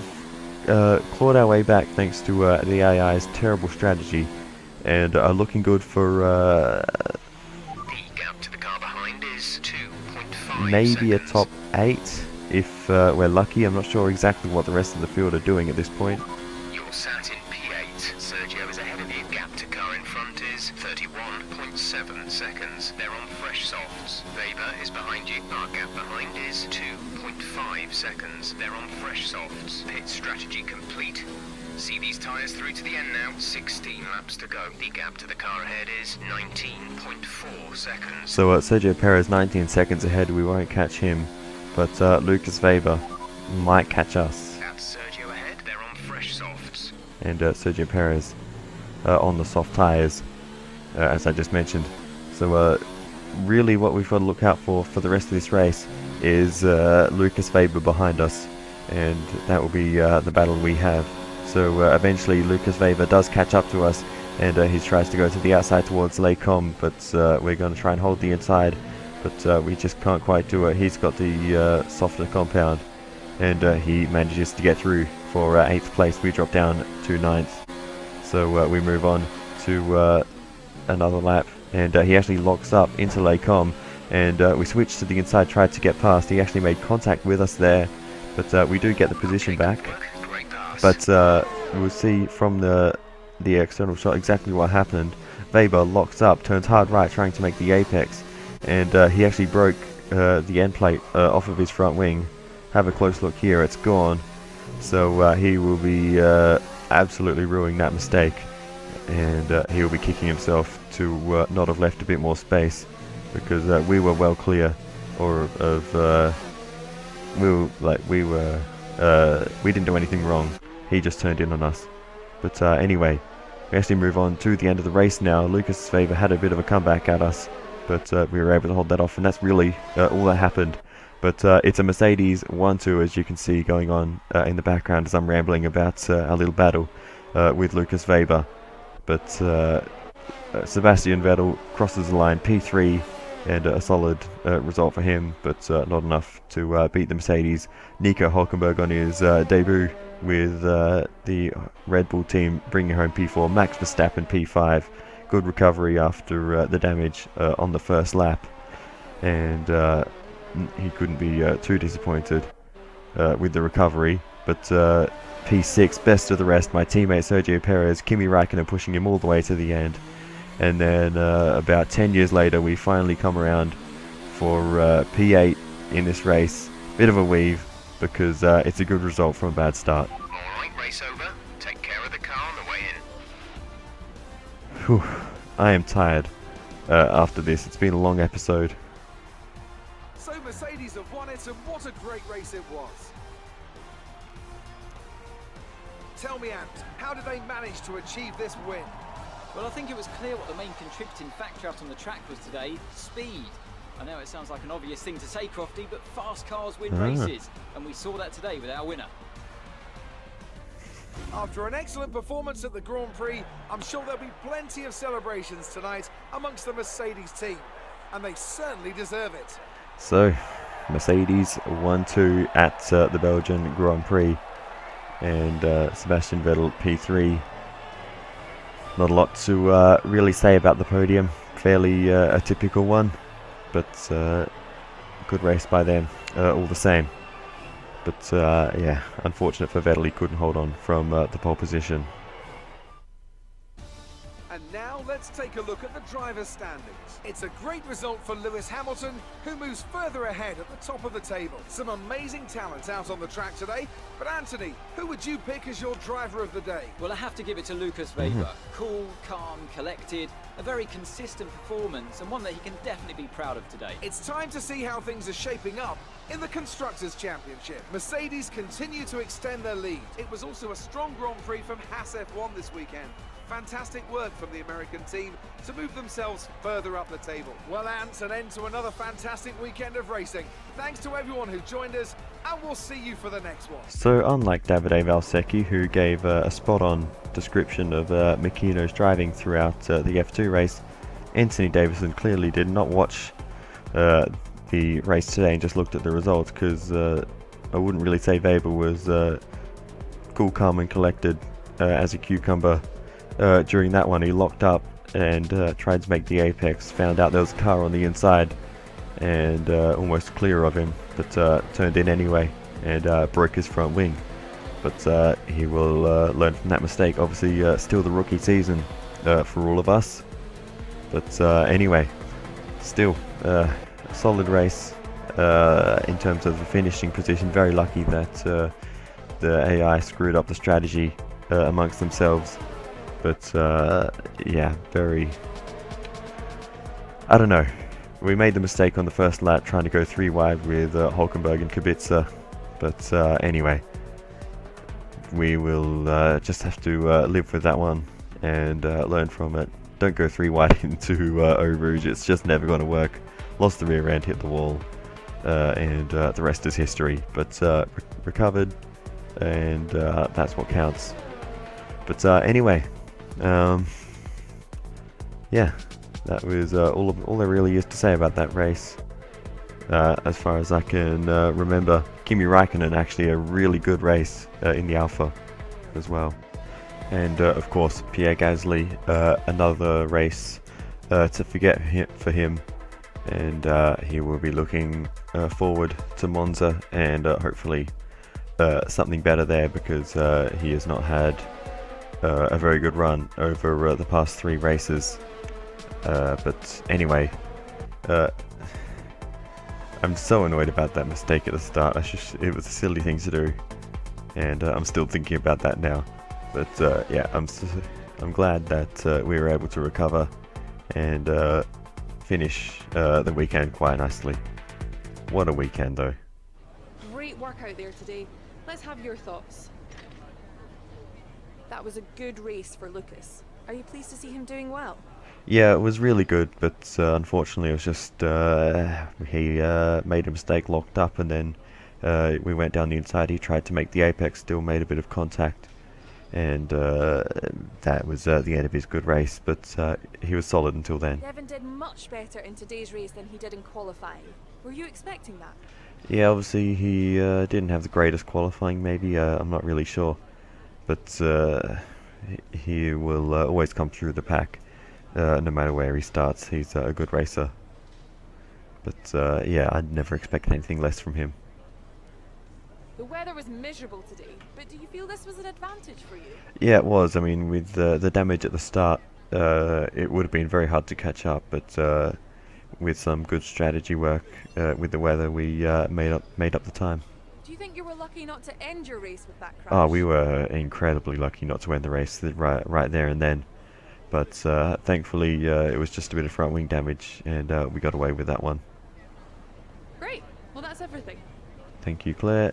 clawed our way back thanks to the AI's terrible strategy, and are looking good for
The gap to the car behind is 2.5
maybe a
seconds.
top 8 if we're lucky. I'm not sure exactly what the rest of the field are doing at this point.
You're sat in P8. Sergio is ahead of you. Gap to car in front is 31.7 seconds. They're on fresh softs. Weber is behind you. Our gap behind is 2.5 seconds. They're on fresh softs. Pit strategy complete. See these tyres through to the end now. 16 laps to go. The gap to the car ahead is 19.4 seconds.
So Sergio Perez 19 seconds ahead. We won't catch him, but Lucas Weber might catch us.
That's Sergio ahead. They're on fresh softs.
And Sergio Perez on the soft tyres, as I just mentioned. So really what we've got to look out for the rest of this race is Lucas Weber behind us, and that will be the battle we have. So eventually Lucas Weber does catch up to us, and he tries to go to the outside towards Les Combes, but we're going to try and hold the inside, but we just can't quite do it. He's got the softer compound, and he manages to get through for 8th place. We drop down to 9th, so we move on to another lap, and he actually locks up into Les Combes, and we switch to the inside, tried to get past. He actually made contact with us there, but we do get the position back.
Great pass.
But we'll see from the external shot exactly what happened. Weber locks up, turns hard right, trying to make the apex, and he actually broke the end plate off of his front wing. Have a close look here, it's gone. So he will be absolutely ruining that mistake, and he will be kicking himself to not have left a bit more space, because we were well clear, or of we didn't do anything wrong. He just turned in on us. But anyway, we actually move on to the end of the race now. Lucas Weber had a bit of a comeback at us, but we were able to hold that off, and that's really all that happened. But it's a Mercedes 1-2, as you can see, going on in the background as I'm rambling about our little battle with Lucas Weber. But Sebastian Vettel crosses the line, P3, and a solid result for him, but not enough to beat the Mercedes. Nico Hülkenberg on his debut with the Red Bull team bringing home P4. Max Verstappen P5. Good recovery after the damage on the first lap, and he couldn't be too disappointed with the recovery. But P6, best of the rest, my teammate Sergio Perez, Kimi Räikkönen pushing him all the way to the end. And then about 10 years later, we finally come around for P8 in this race. Bit of a weave, because it's a good result from a bad start.
Alright, race over. Take care of the car on the way in.
Whew, I am tired after this. It's been a long episode.
So Mercedes have won it, and what a great race it was. Tell me, Ant, how did they manage to achieve this win?
Well, I think it was clear what the main contributing factor out on the track was today: speed. I know it sounds like an obvious thing to say, Crofty, but fast cars win races, and we saw that today with our winner.
After an excellent performance at the Grand Prix, I'm sure there'll be plenty of celebrations tonight amongst the Mercedes team, and they certainly deserve it.
So, Mercedes 1-2 at the Belgian Grand Prix, and Sebastian Vettel P3. Not a lot to really say about the podium. Fairly a typical one, but good race by them all the same. But yeah, unfortunate for Vettel, he couldn't hold on from the pole position.
And now let's take a look at the driver's standings. It's a great result for Lewis Hamilton, who moves further ahead at the top of the table. Some amazing talent out on the track today. But Anthony, who would you pick as your driver of the day?
Well, I have to give it to Lucas Weber. Cool, calm, collected, a very consistent performance, and one that he can definitely be proud of today.
It's time to see how things are shaping up in the Constructors' Championship. Mercedes continue to extend their lead. It was also a strong Grand Prix from Haas F1 this weekend. Fantastic work from the American team to move themselves further up the table. Well, Ant, an end to another fantastic weekend of racing. Thanks to everyone who joined us, and we'll see you for the next one.
So unlike Davide Valsecchi, who gave a spot-on description of Mikino's driving throughout the F2 race, Anthony Davison clearly did not watch the race today and just looked at the results, because I wouldn't really say Weber was cool, calm and collected as a cucumber. During that one, he locked up and tried to make the apex, found out there was a car on the inside and almost clear of him, but turned in anyway and broke his front wing. But he will learn from that mistake. Obviously still the rookie season for all of us, but anyway, still a solid race in terms of the finishing position. Very lucky that the AI screwed up the strategy amongst themselves. But yeah, I don't know. We made the mistake on the first lap trying to go 3 wide with Hulkenberg and Kubica. But anyway, we will just have to live with that one and learn from it. Don't go 3 wide into ROUGE. It's just never going to work. Lost the rear end, hit the wall, and the rest is history. But recovered, and that's what counts. But anyway. Yeah, that was all there really is to say about that race. As far as I can remember, Kimi Raikkonen actually a really good race in the Alpha as well. And of course, Pierre Gasly, another race to forget for him. And he will be looking forward to Monza and hopefully something better there, because he has not had a very good run over the past 3 races. But anyway, I'm so annoyed about that mistake at the start. It was a silly thing to do, and I'm still thinking about that now. But yeah, I'm glad that we were able to recover and finish the weekend quite nicely. What a weekend, though.
Great work out there today. Let's have your thoughts. That was a good race for Lucas. Are you pleased to see him doing well?
Yeah, it was really good, but unfortunately it was just he made a mistake, locked up, and then we went down the inside. He tried to make the apex, still made a bit of contact, and that was the end of his good race, but he was solid until then.
Devin did much better in today's race than he did in qualifying. Were you expecting that?
Yeah, obviously he didn't have the greatest qualifying, maybe, I'm not really sure. But he will always come through the pack, no matter where he starts. He's a good racer. But yeah, I'd never expect anything less from him.
The weather was miserable today, but do you feel this was an advantage for you?
Yeah, it was. I mean, with the damage at the start, it would have been very hard to catch up. But with some good strategy work with the weather, we made up the time.
Do you think you were lucky not to end your race with that crash?
Oh, we were incredibly lucky not to end the race right there and then. But thankfully, it was just a bit of front wing damage, and we got away with that one.
Great. Well, that's everything.
Thank you, Claire.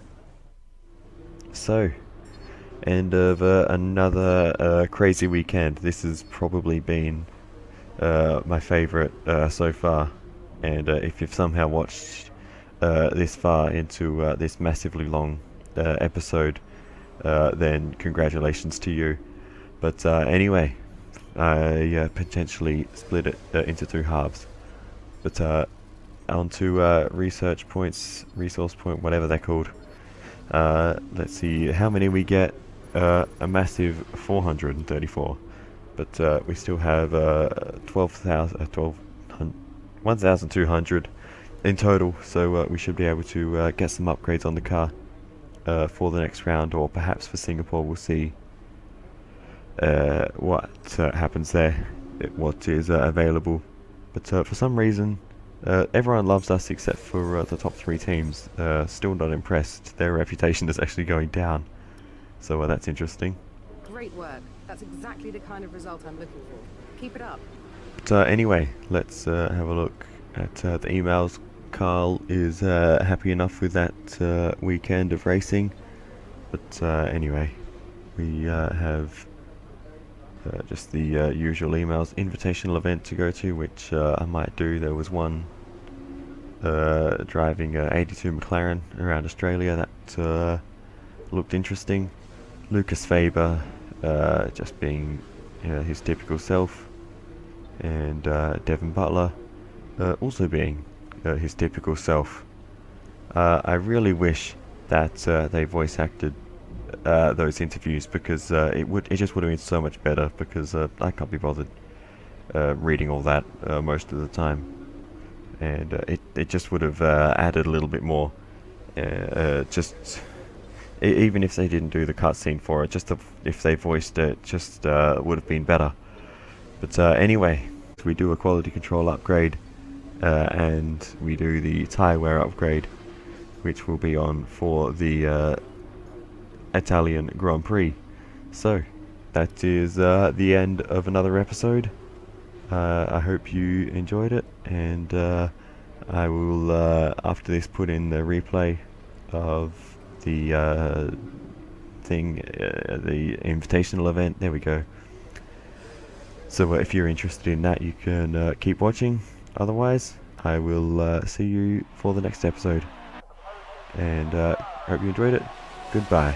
So, end of another crazy weekend. This has probably been my favourite so far. And if you've somehow watched this far into this massively long episode, then congratulations to you. But anyway, I potentially split it into two halves. But on to research points, resource point, whatever they're called. Let's see how many we get. A massive 434. But we still have 1,200 in total, so we should be able to get some upgrades on the car for the next round, or perhaps for Singapore. We'll see what happens there, what is available. But for some reason, everyone loves us except for the top 3 teams. Still not impressed. Their reputation is actually going down, so that's interesting.
Great work. That's exactly the kind of result I'm looking for. Keep it up.
But anyway, let's have a look at the emails. Carl is happy enough with that weekend of racing. But anyway, we have just the usual emails. Invitational event to go to, which I might do. There was one driving 82 McLaren around Australia that looked interesting. Lucas Faber just being his typical self, and Devin Butler also being his typical self. I really wish that they voice acted those interviews, because it just would have been so much better, because I can't be bothered reading all that most of the time, and it just would have added a little bit more. Even if they didn't do the cutscene for it, just if they voiced it, just would have been better. But anyway, we do a quality control upgrade, and we do the tyre wear upgrade, which will be on for the Italian Grand Prix. So that is the end of another episode. I hope you enjoyed it, and I will after this put in the replay of the the invitational event. There we go. So if you're interested in that, you can keep watching. Otherwise, I will see you for the next episode, and hope you enjoyed it. Goodbye.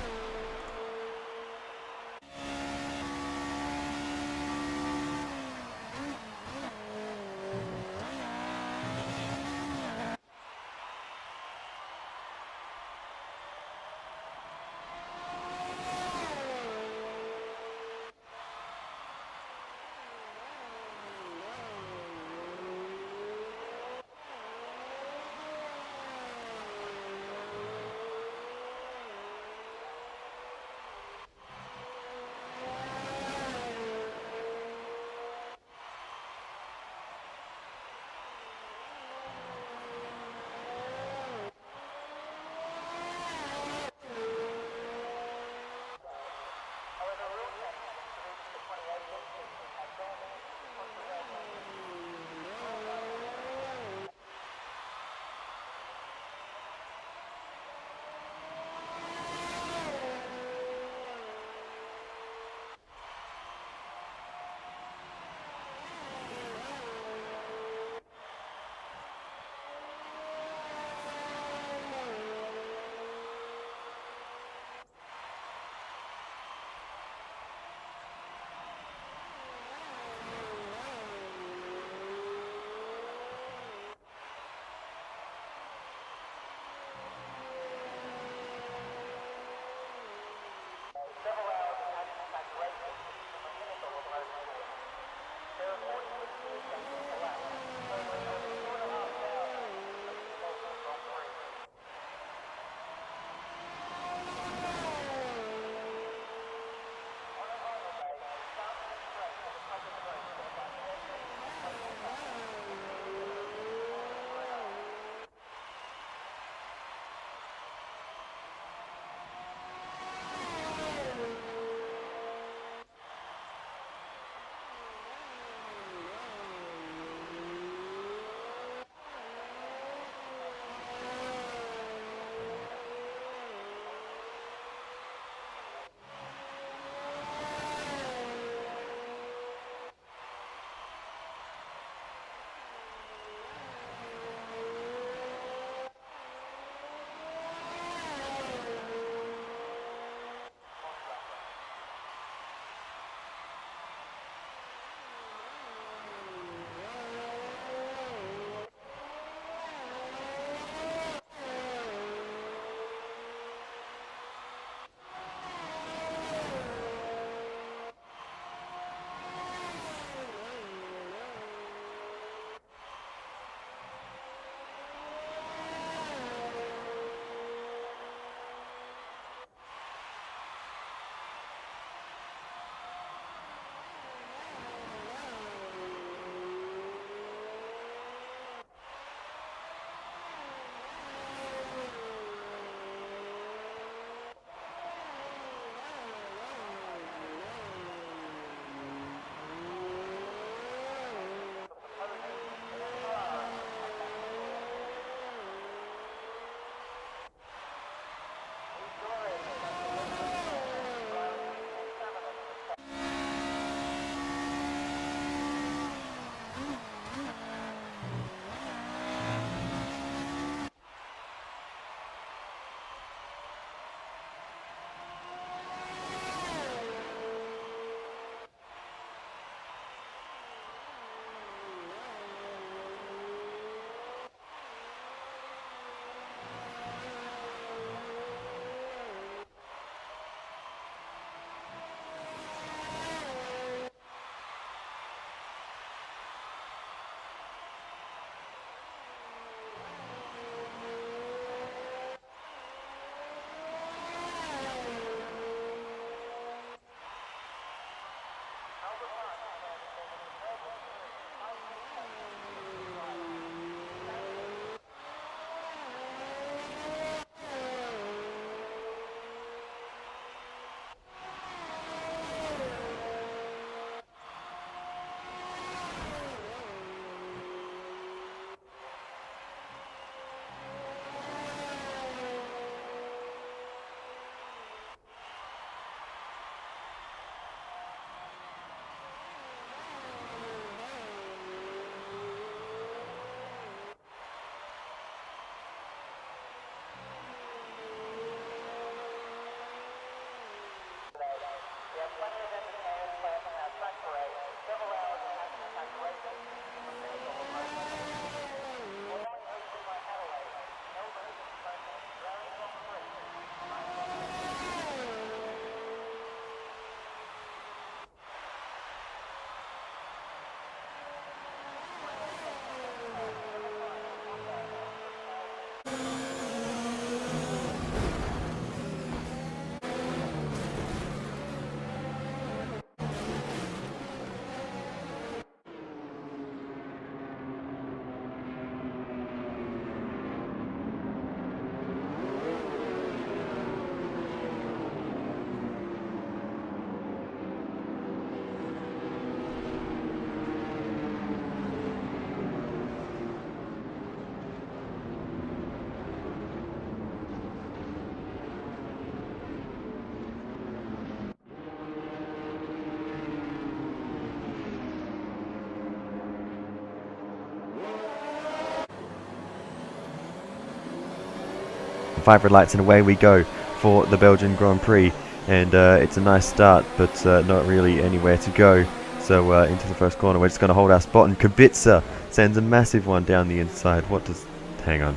5 red lights and away we go for the Belgian Grand Prix. And it's a nice start, but not really anywhere to go. So into the first corner, we're just going to hold our spot, and Kubica sends a massive one down the inside. What does... hang on.